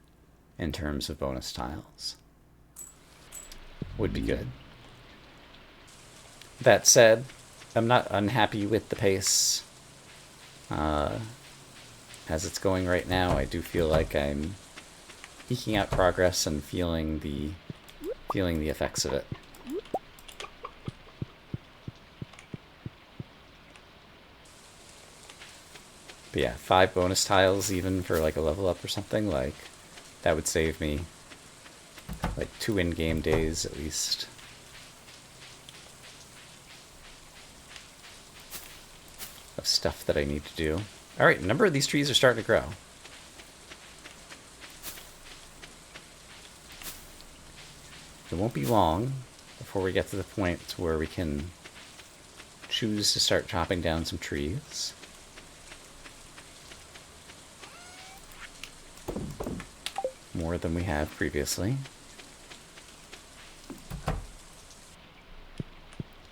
S1: in terms of bonus tiles would be good. That said, I'm not unhappy with the pace. As it's going right now, I do feel like I'm eking out progress and feeling the effects of it. But yeah, 5 bonus tiles even for like a level up or something, like that would save me like 2 in-game days at least. Of stuff that I need to do. Alright, a number of these trees are starting to grow. It won't be long before we get to the point where we can choose to start chopping down some trees. More than we have previously.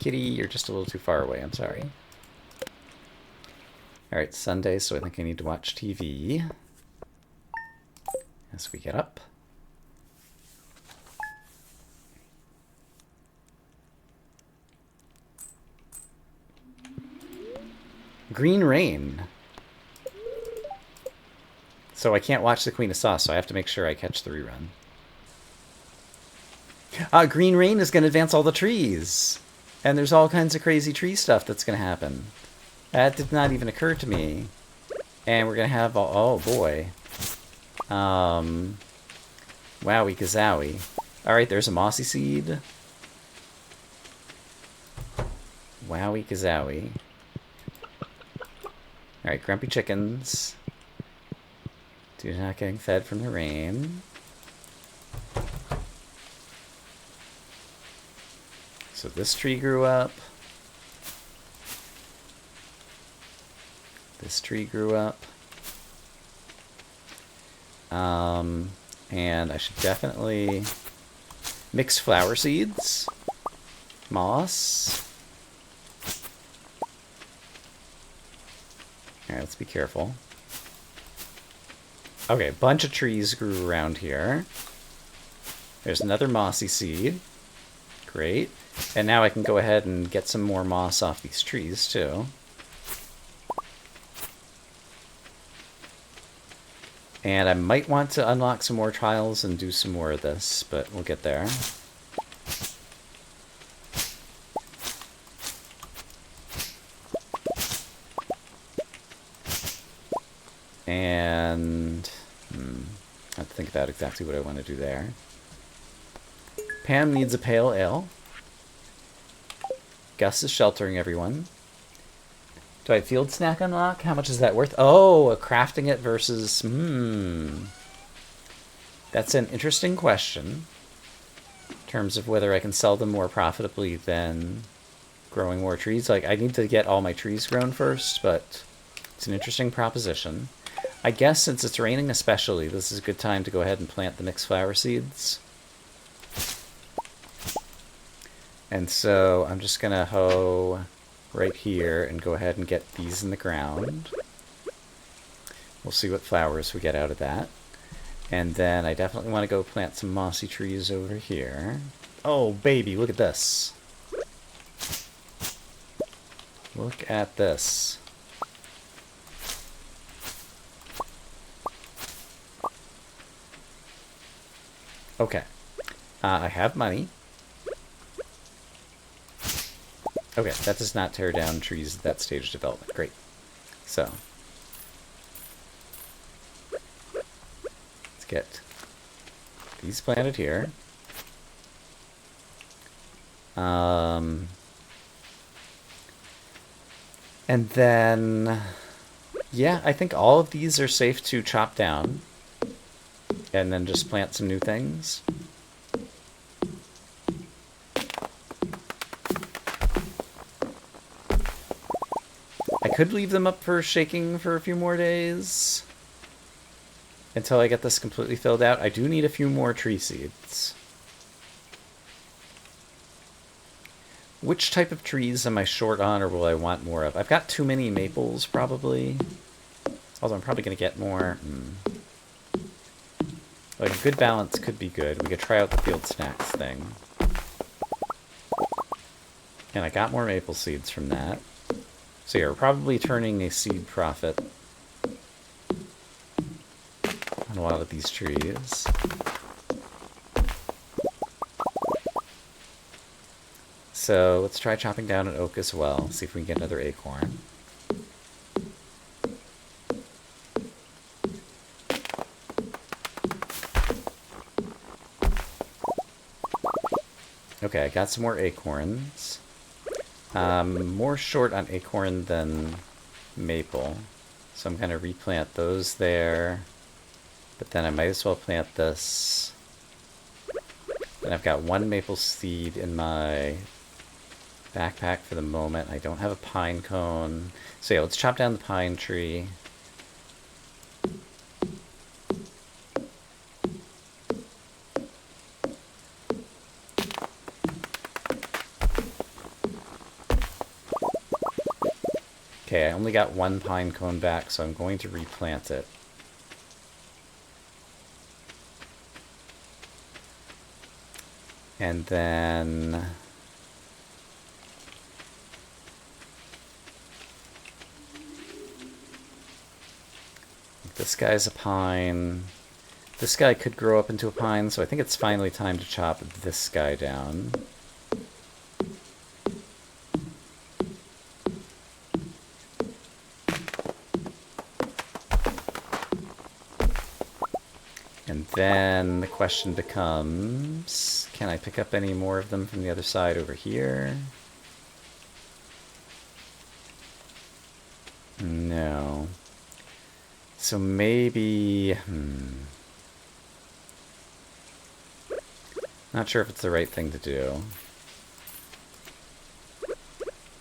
S1: Kitty, you're just a little too far away, I'm sorry. Alright, Sunday, so I think I need to watch TV as we get up. Green Rain. So I can't watch the Queen of Sauce, so I have to make sure I catch the rerun. Green Rain is going to advance all the trees. And there's all kinds of crazy tree stuff that's going to happen. That did not even occur to me. And we're going to have... Oh, boy. Wowie kazowie. Alright, there's a mossy seed. Wowie kazowie. Alright, grumpy chickens. Dude's not getting fed from the rain. So this tree grew up. This tree grew up. And I should definitely mix flower seeds. Moss. Alright, let's be careful. Okay, a bunch of trees grew around here. There's another mossy seed. Great. And now I can go ahead and get some more moss off these trees, too. And I might want to unlock some more trials and do some more of this, but we'll get there. And I have to think about exactly what I want to do there. Pam needs a pale ale. Gus is sheltering everyone. Do I field snack unlock? How much is that worth? Oh, crafting it versus... That's an interesting question. In terms of whether I can sell them more profitably than growing more trees. Like, I need to get all my trees grown first, but it's an interesting proposition. I guess since it's raining especially, this is a good time to go ahead and plant the mixed flower seeds. And so I'm just going to hoe right here and go ahead and get these in the ground. We'll see what flowers we get out of that. And then I definitely want to go plant some mossy trees over here. Oh, baby, look at this. Look at this. Okay. I have money. Okay, that does not tear down trees at that stage of development. Great. So, let's get these planted here. And then, yeah, I think all of these are safe to chop down and then just plant some new things. I could leave them up for shaking for a few more days until I get this completely filled out. I do need a few more tree seeds. Which type of trees am I short on or will I want more of? I've got too many maples, probably. Although I'm probably going to get more. Like, a good balance could be good. We could try out the field snacks thing. And I got more maple seeds from that. So yeah, we're probably turning a seed profit on a lot of these trees. So let's try chopping down an oak as well. See if we can get another acorn. Okay, I got some more acorns. More short on acorn than maple. So I'm going to replant those there. But then I might as well plant this. Then I've got one maple seed in my backpack for the moment. I don't have a pine cone. So yeah, let's chop down the pine tree. Okay, I only got one pine cone back, so I'm going to replant it. And then... this guy's a pine. This guy could grow up into a pine, so I think it's finally time to chop this guy down. And then the question becomes, can I pick up any more of them from the other side over here? No. So maybe... Not sure if it's the right thing to do.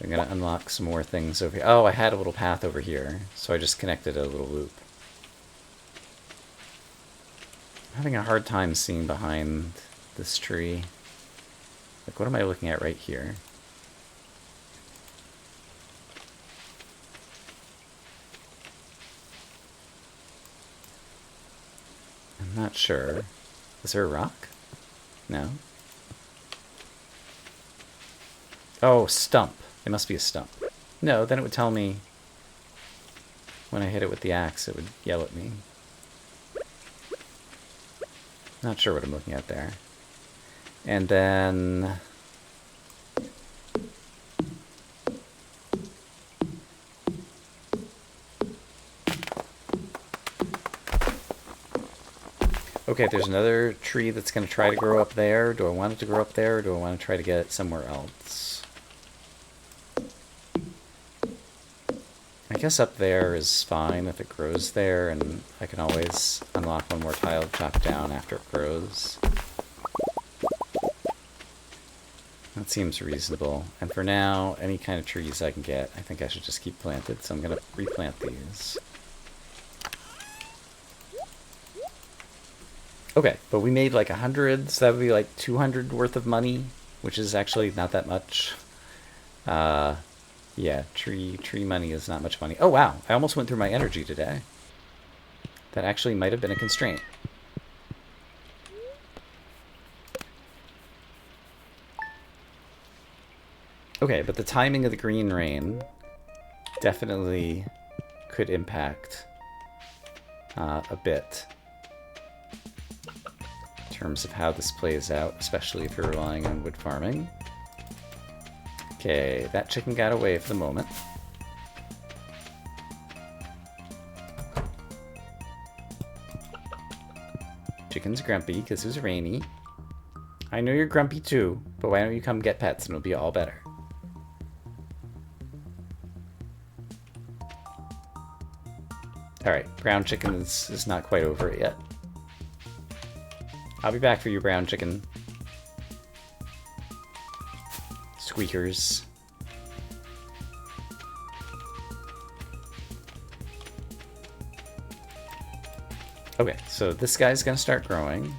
S1: I'm gonna unlock some more things over here. Oh, I had a little path over here, so I just connected a little loop. I'm having a hard time seeing behind this tree. Like, what am I looking at right here? I'm not sure. Is there a rock? No. Oh, stump. It must be a stump. No, then it would tell me when I hit it with the axe, it would yell at me. Not sure what I'm looking at there. And then... Okay, there's another tree that's going to try to grow up there. Do I want it to grow up there, or do I want to try to get it somewhere else? I guess up there is fine if it grows there, and I can always unlock one more tile to chop down after it grows. That seems reasonable. And for now, any kind of trees I can get, I think I should just keep planted, so I'm going to replant these. Okay, but we made like 100, so that would be like 200 worth of money, which is actually not that much. Yeah, tree money is not much money. Oh wow, I almost went through my energy today. That actually might have been a constraint. Okay, but the timing of the green rain definitely could impact a bit. In terms of how this plays out, especially if you're relying on wood farming. Okay, that chicken got away for the moment. Chicken's grumpy because it was rainy. I know you're grumpy too, but why don't you come get pets and it'll be all better. Alright, brown chicken is not quite over it yet. I'll be back for you, brown chicken. Squeakers. Okay, so this guy's gonna start growing.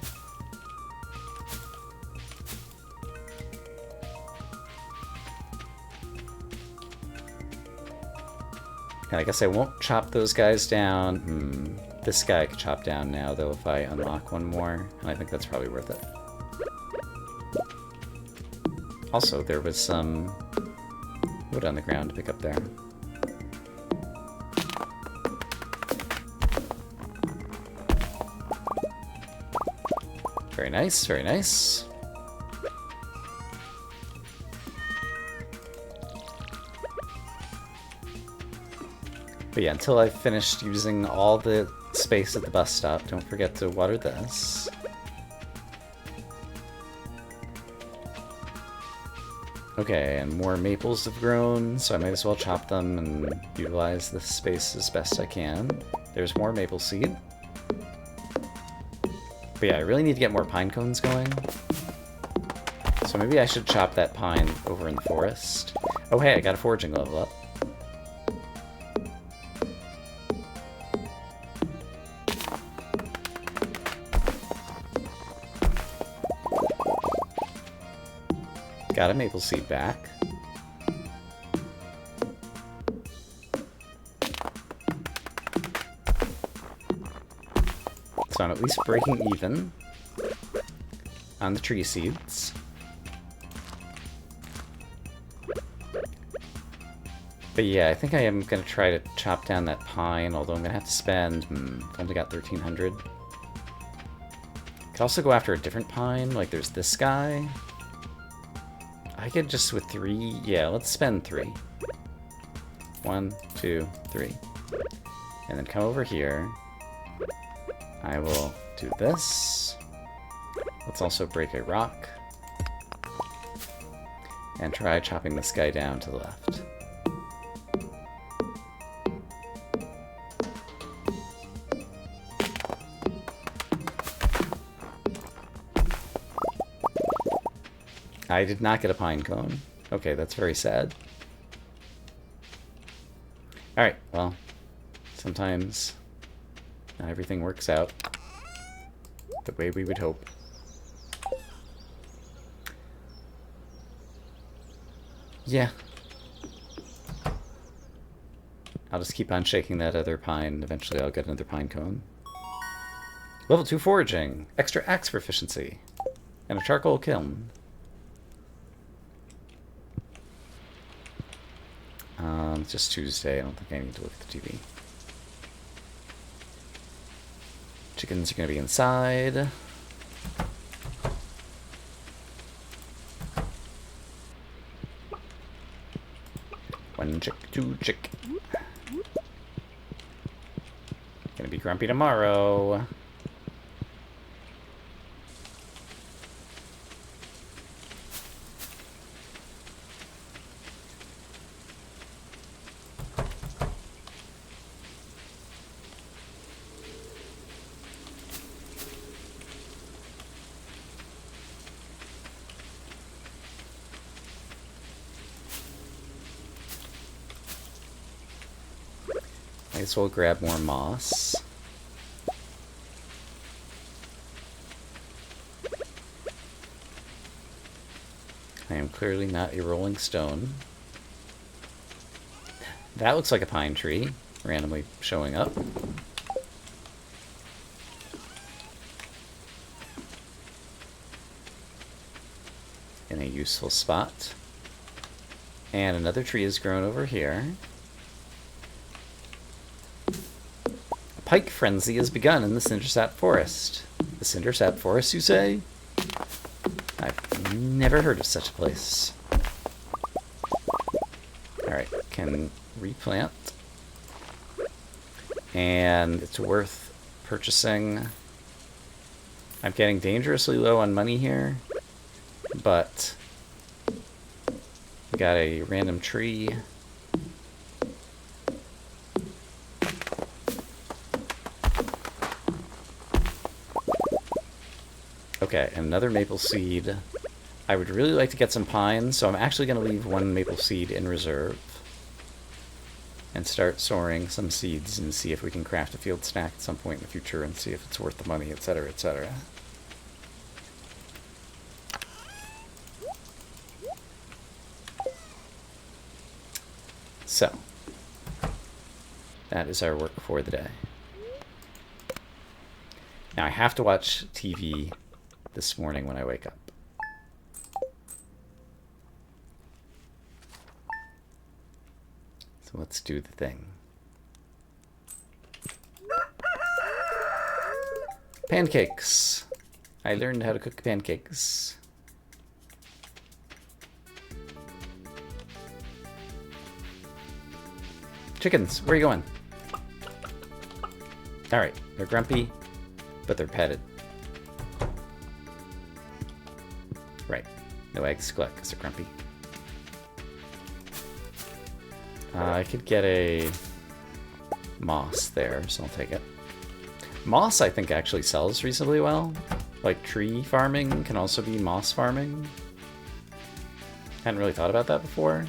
S1: And I guess I won't chop those guys down. This guy I could chop down now, though, if I unlock one more. And I think that's probably worth it. Also, there was some wood on the ground to pick up there. Very nice, very nice. But yeah, until I've finished using all the space at the bus stop, don't forget to water this. Okay, and more maples have grown, so I might as well chop them and utilize this space as best I can. There's more maple seed. But yeah, I really need to get more pine cones going. So maybe I should chop that pine over in the forest. Oh hey, I got a foraging level up. Got a maple seed back. So I'm at least breaking even on the tree seeds. But yeah, I think I am going to try to chop down that pine, although I'm going to have to spend... I've only got 1,300. Could also go after a different pine, like there's this guy. I could just with 3... Yeah, let's spend 3. 1, 2, 3. And then come over here. I will do this. Let's also break a rock. And try chopping this guy down to the left. I did not get a pine cone. Okay, that's very sad. Alright, well, sometimes not everything works out the way we would hope. Yeah. I'll just keep on shaking that other pine. Eventually I'll get another pine cone. Level 2 foraging. Extra axe proficiency. And a charcoal kiln. It's just Tuesday. I don't think I need to look at the TV. Chickens are going to be inside. One chick, two chick. Gonna be grumpy tomorrow. Might as well grab more moss. I am clearly not a rolling stone. That looks like a pine tree, randomly showing up. In a useful spot. And another tree has grown over here. A pike frenzy has begun in the Cindersap Forest. The Cindersap Forest, you say? I've never heard of such a place. Alright, can replant. And it's worth purchasing. I'm getting dangerously low on money here, but we got a random tree. Okay, another maple seed. I would really like to get some pine, so I'm actually going to leave one maple seed in reserve and start storing some seeds and see if we can craft a field snack at some point in the future and see if it's worth the money, etc., etc. So, that is our work for the day. Now I have to watch TV this morning when I wake up. So let's do the thing. Pancakes. I learned how to cook pancakes. Chickens, where are you going? Alright, they're grumpy, but they're petted. Right, no eggs to collect because they're grumpy. I could get a moss there, so I'll take it. Moss, I think, actually sells reasonably well. Like, tree farming can also be moss farming. Hadn't really thought about that before.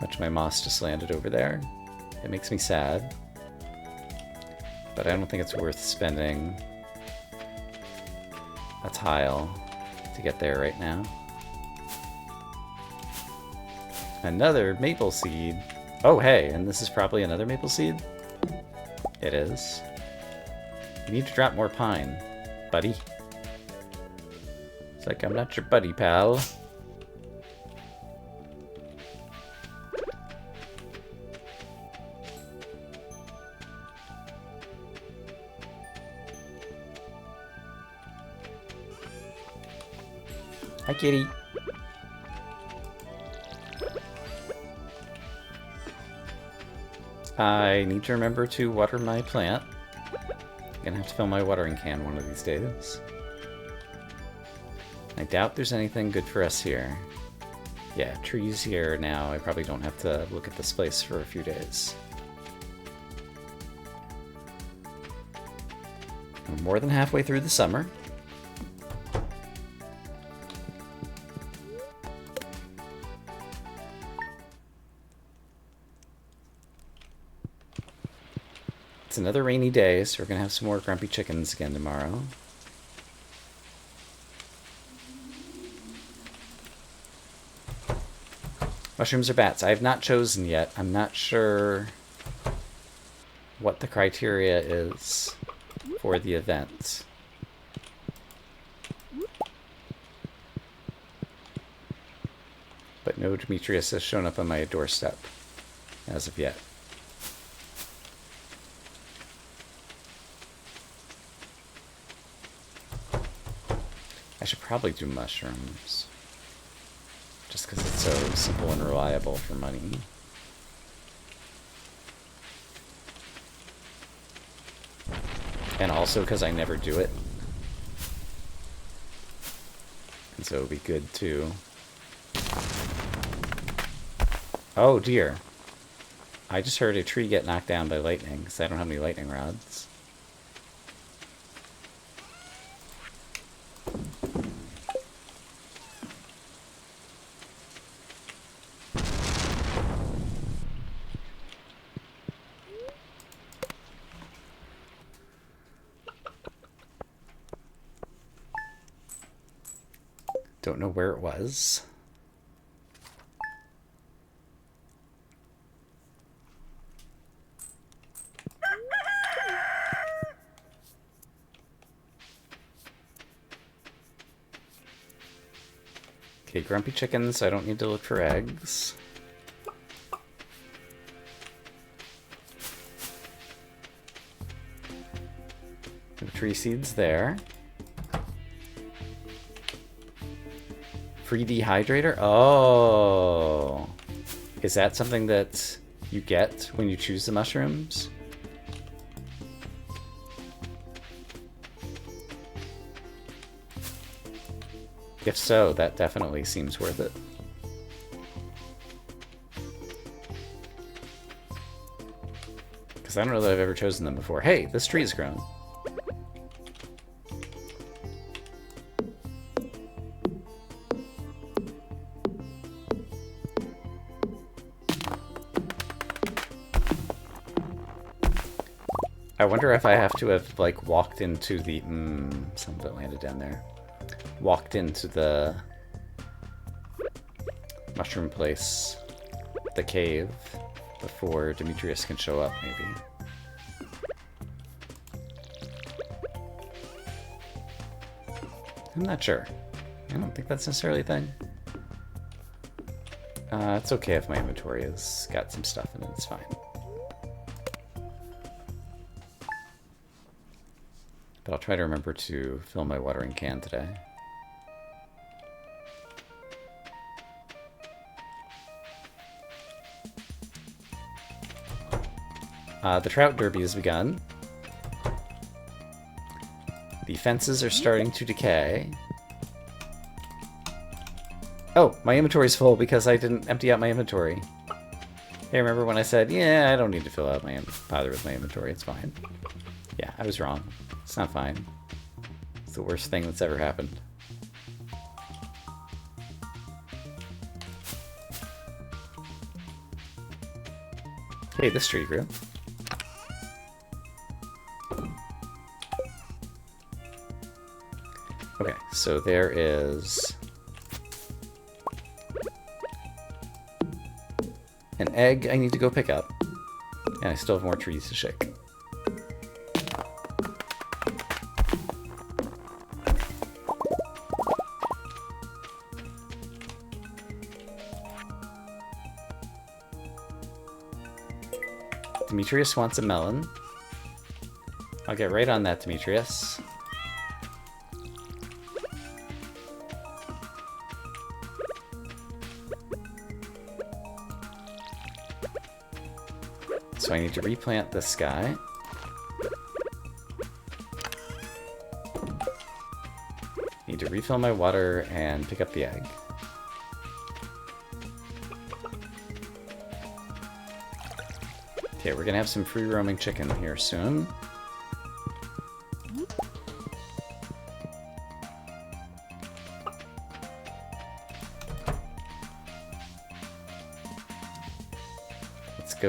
S1: Much of my moss just landed over there. It makes me sad. But I don't think it's worth spending a tile to get there right now. Another maple seed. Oh, hey, and this is probably another maple seed? It is. You need to drop more pine, buddy. It's like I'm not your buddy, pal. Hi, kitty. I need to remember to water my plant. I'm gonna have to fill my watering can one of these days. I doubt there's anything good for us here. Yeah, trees here now. I probably don't have to look at this place for a few days. We're more than halfway through the summer. It's another rainy day, so we're going to have some more grumpy chickens again tomorrow. Mushrooms or bats? I have not chosen yet. I'm not sure what the criteria is for the event. But no Demetrius has shown up on my doorstep as of yet. I should probably do mushrooms. Just because it's so simple and reliable for money. And also because I never do it. And so it would be good to... Oh dear. I just heard a tree get knocked down by lightning, because I don't have any lightning rods. Don't know where it was. Okay, grumpy chickens, I don't need to look for eggs. The tree seeds there. Free dehydrator? Oh. Is that something that you get when you choose the mushrooms? If so, that definitely seems worth it. Because I don't know that I've ever chosen them before. Hey, this tree is grown. I wonder if I have to have, like, walked into the... some of it landed down there. Walked into the mushroom place, the cave, before Demetrius can show up, maybe. I'm not sure. I don't think that's necessarily a thing. It's okay if my inventory has got some stuff in it, it's fine. But I'll try to remember to fill my watering can today. The trout derby has begun. The fences are starting to decay. Oh, my inventory's full because I didn't empty out my inventory. Hey, remember when I said, yeah, I don't need to fill out bother with my inventory, it's fine. Yeah, I was wrong. It's not fine. It's the worst thing that's ever happened. Hey, this tree grew. Okay, so there is an egg I need to go pick up, and I still have more trees to shake. Demetrius wants a melon. I'll get right on that, Demetrius. So I need to replant this guy. Need to refill my water and pick up the egg. Okay, we're gonna have some free roaming chicken here soon.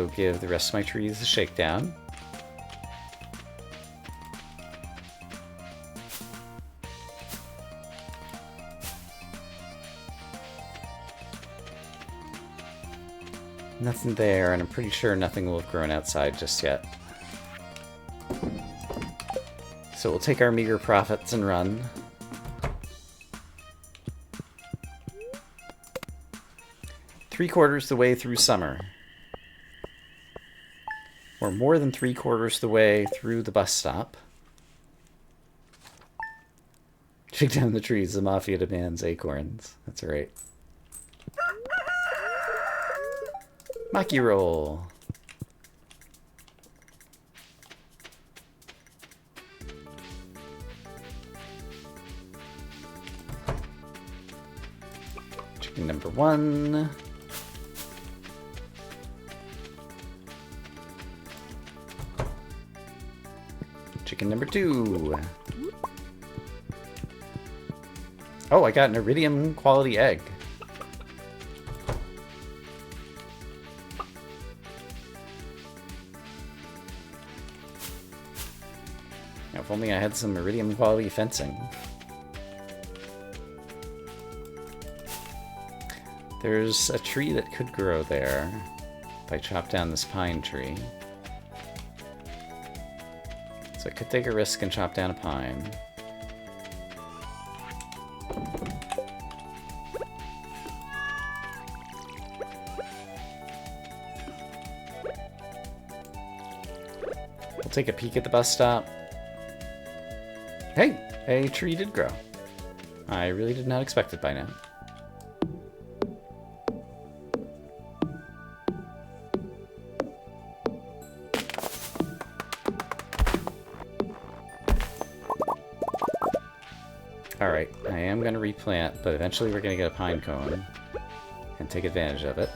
S2: go give the rest of my trees a shakedown. Nothing there, and I'm pretty sure nothing will have grown outside just yet. So we'll take our meager profits and run. Three-quarters the way through summer. Or more than three-quarters the way through the bus stop. Shake down the trees, the mafia demands acorns. That's right. Maki roll. Chicken number 1. Chicken number 2. Oh, I got an iridium quality egg. If only I had some iridium quality fencing. There's a tree that could grow there if I chop down this pine tree. So I could take a risk and chop down a pine. We'll take a peek at the bus stop. Hey, a tree did grow. I really did not expect it by now. Alright, I am going to replant, but eventually we're going to get a pine cone and take advantage of it.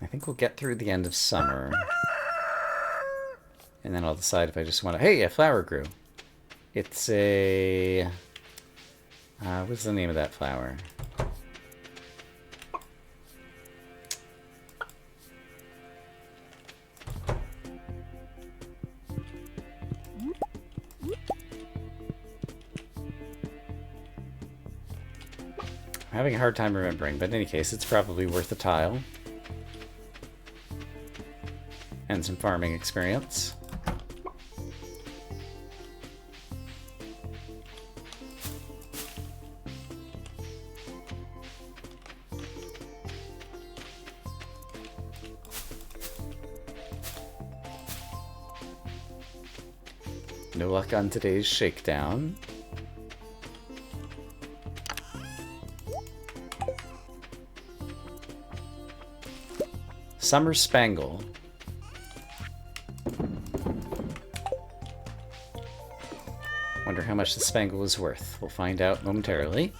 S2: I think we'll get through the end of summer. And then I'll decide if I just want to... Hey, a flower grew. It's a... what's the name of that flower? I'm having a hard time remembering, but in any case, it's probably worth a tile. And some farming experience. No luck on today's shakedown. Summer Spangle. Wonder how much the spangle is worth. We'll find out momentarily.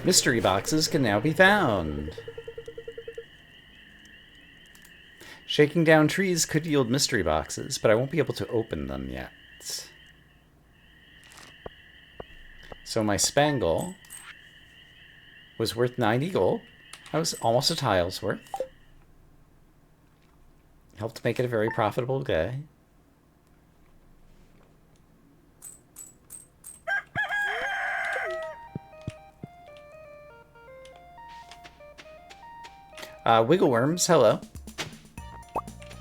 S2: Mystery boxes can now be found. Shaking down trees could yield mystery boxes, but I won't be able to open them yet. So my spangle was worth 90 gold. That was almost a tile's worth. Helped make it a very profitable day. Wiggleworms, hello.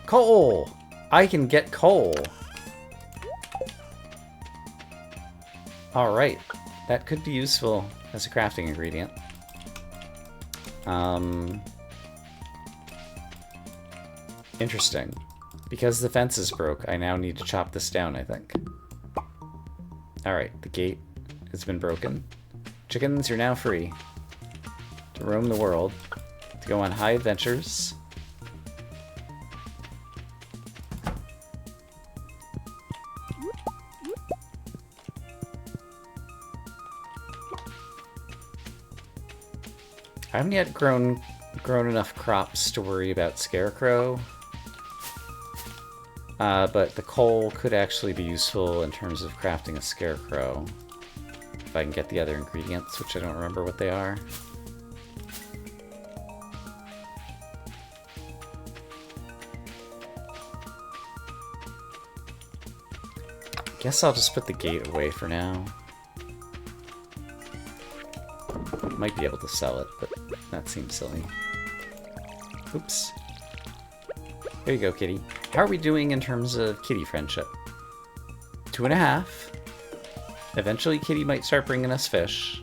S2: Coal! I can get coal. Alright. That could be useful as a crafting ingredient. Interesting. Because the fence is broke, I now need to chop this down, I think. Alright, the gate has been broken. Chickens, you're now free to roam the world, to go on high adventures. I haven't yet grown enough crops to worry about Scarecrow. But the coal could actually be useful in terms of crafting a Scarecrow. If I can get the other ingredients, which I don't remember what they are. Guess I'll just put the gate away for now. Might be able to sell it, but that seems silly. Oops. There you go, kitty. How are we doing in terms of kitty friendship? 2.5. Eventually, kitty might start bringing us fish.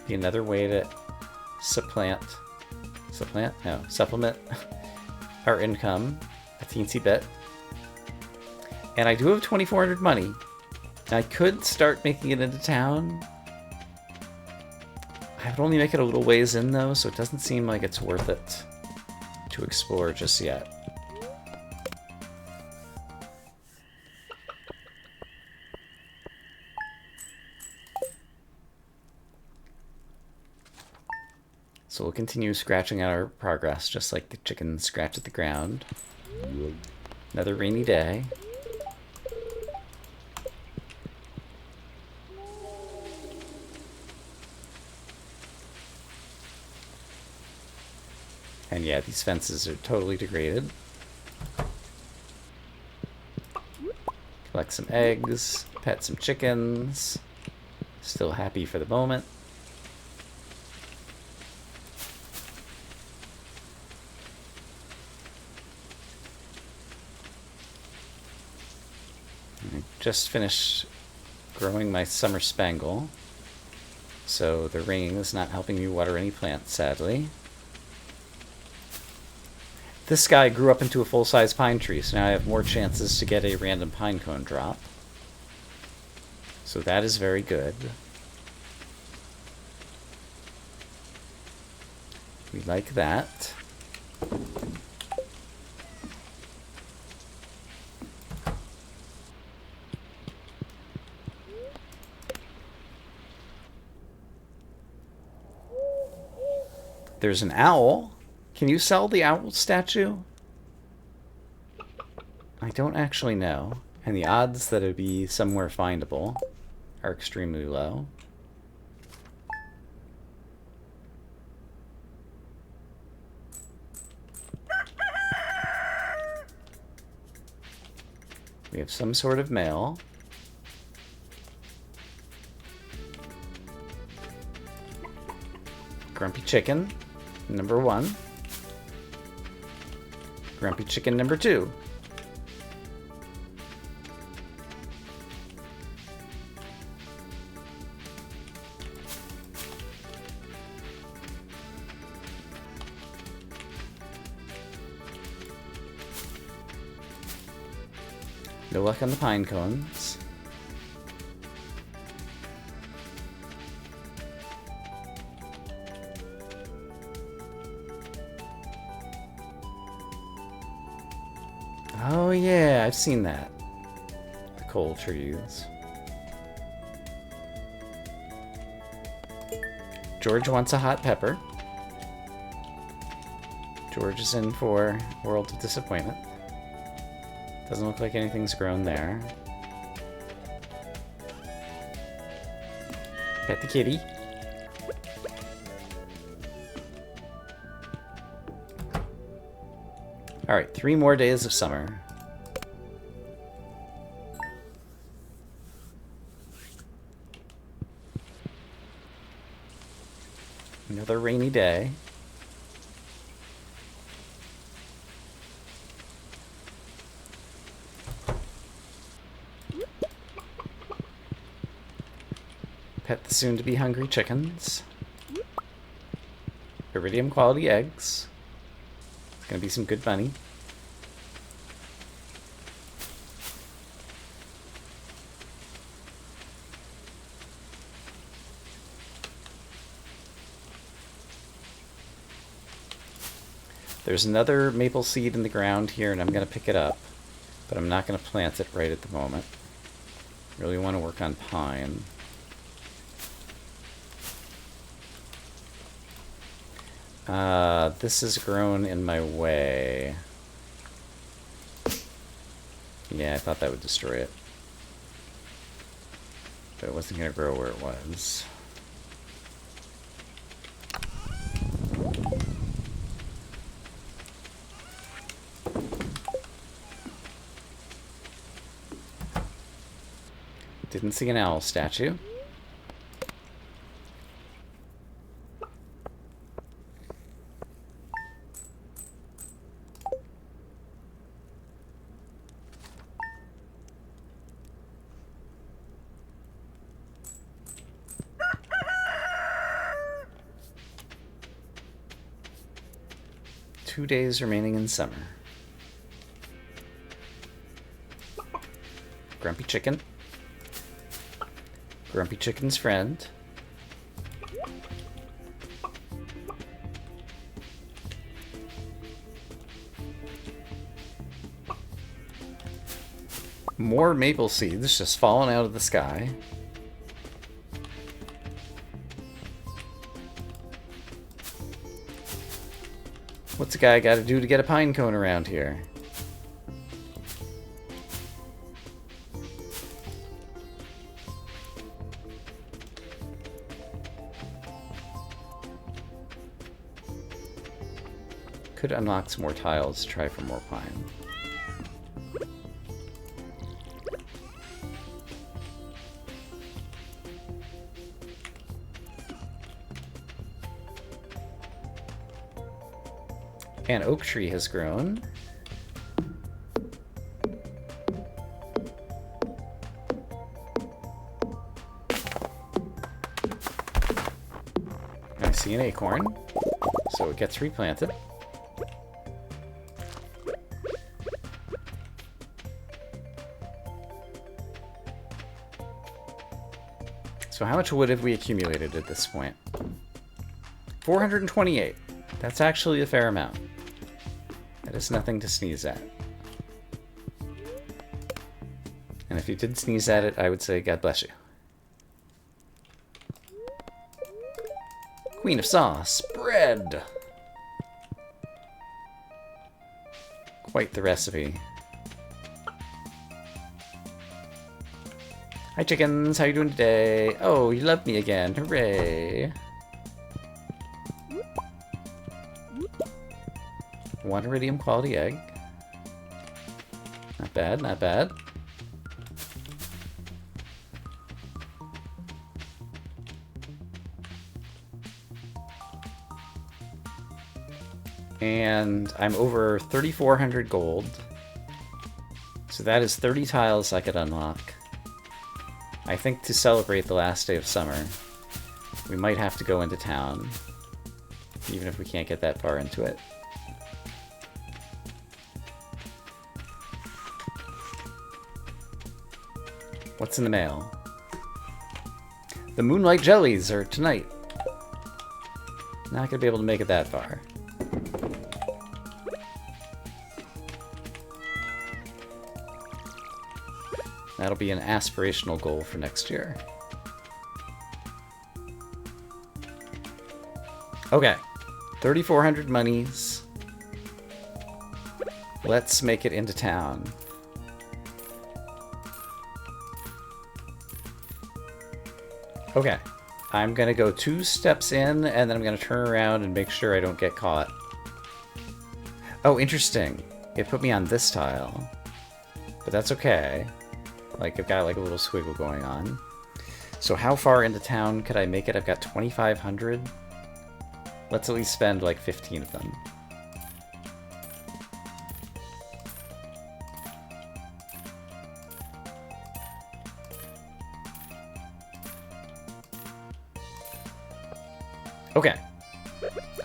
S2: Be another way to supplement our income a teensy bit. And I do have 2,400 money. I could start making it into town. I would only make it a little ways in, though, so it doesn't seem like it's worth it to explore just yet. So we'll continue scratching out our progress, just like the chickens scratch at the ground. Another rainy day. And yeah, these fences are totally degraded. Collect some eggs, pet some chickens. Still happy for the moment. I just finished growing my summer spangle, so the rain is not helping me water any plants, sadly. This guy grew up into a full-size pine tree, so now I have more chances to get a random pine cone drop. So that is very good. We like that. There's an owl. Can you sell the owl statue? I don't actually know. And the odds that it'd be somewhere findable are extremely low. We have some sort of mail. Grumpy chicken, number 1. Grumpy chicken number 2. No luck on the pine cones. Oh yeah, I've seen that. The coal trees. George wants a hot pepper. George is in for World of Disappointment. Doesn't look like anything's grown there. Pet the kitty. Alright, 3 more days of summer. Another rainy day. Pet the soon-to-be hungry chickens. Iridium quality eggs. It's gonna be some good money. There's another maple seed in the ground here, and I'm going to pick it up. But I'm not going to plant it right at the moment. Really want to work on pine. This has grown in my way. Yeah, I thought that would destroy it. But it wasn't going to grow where it was. Didn't see an owl statue. Two days remaining in summer. Grumpy chicken. Grumpy chicken's friend. More maple seeds just falling out of the sky. What's a guy got to do to get a pine cone around here? Could unlock some more tiles to try for more pine. An oak tree has grown. I see an acorn, so it gets replanted. So how much wood have we accumulated at this point? 428. That's actually a fair amount. That is nothing to sneeze at. And if you did sneeze at it, I would say God bless you. Queen of Sauce, bread! Quite the recipe. Hi chickens, how you doing today? Oh, you love me again, hooray! One iridium quality egg. Not bad, not bad. And I'm over 3,400 gold. So that is 30 tiles I could unlock. I think to celebrate the last day of summer, we might have to go into town, even if we can't get that far into it. What's in the mail? The Moonlight Jellies are tonight. Not gonna be able to make it that far. That'll be an aspirational goal for next year. Okay, 3,400 monies. Let's make it into town. Okay, I'm gonna go 2 steps in, and then I'm gonna turn around and make sure I don't get caught. Oh, interesting. It put me on this tile. But that's okay. Like, I've got like a little squiggle going on. So how far into town could I make it? I've got 2,500. Let's at least spend like 15 of them. Okay,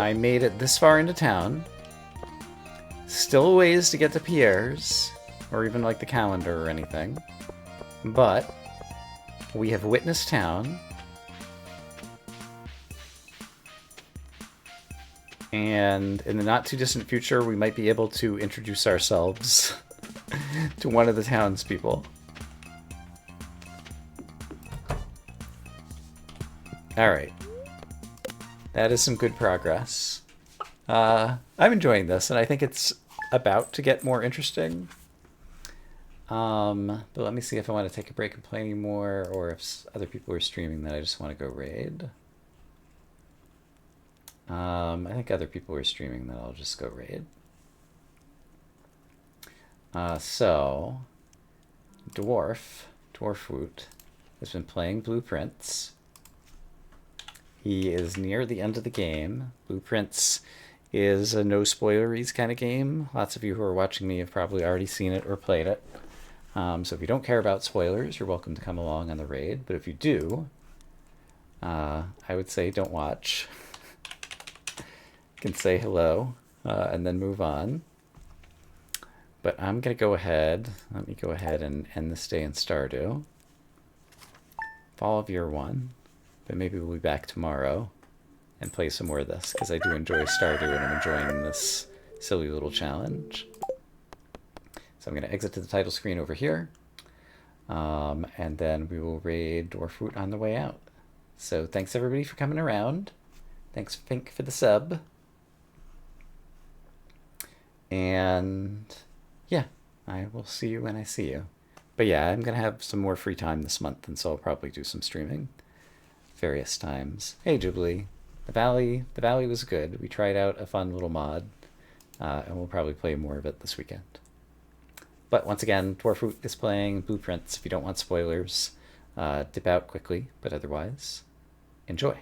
S2: I made it this far into town. Still a ways to get to Pierre's, or even like the calendar or anything. But we have witnessed town. And in the not too distant future, we might be able to introduce ourselves to one of the townspeople. Alright. That is some good progress. I'm enjoying this, and I think it's about to get more interesting. But let me see if I want to take a break and play anymore, or if other people are streaming that I just want to go raid. I think other people are streaming that I'll just go raid. So, Dwarfwoot, has been playing Blueprints. He is near the end of the game. Blueprints is a no spoileries kind of game. Lots of you who are watching me have probably already seen it or played it. So if you don't care about spoilers, you're welcome to come along on the raid. But if you do, I would say don't watch. You can say hello and then move on. But I'm going to go ahead. Let me go ahead and end this day in Stardew. Fall of Year 1. But maybe we'll be back tomorrow and play some more of this, because I do enjoy Stardew and I'm enjoying this silly little challenge. So I'm going to exit to the title screen over here. And then we will raid Dwarfwoot on the way out. So thanks everybody for coming around. Thanks Fink for the sub. And yeah, I will see you when I see you. But yeah, I'm going to have some more free time this month, and so I'll probably do some streaming various times. Hey Jubilee. The Valley was good. We tried out a fun little mod, and we'll probably play more of it this weekend. But once again, Dwarfwoot is playing Blueprints. If you don't want spoilers, dip out quickly, but otherwise, enjoy.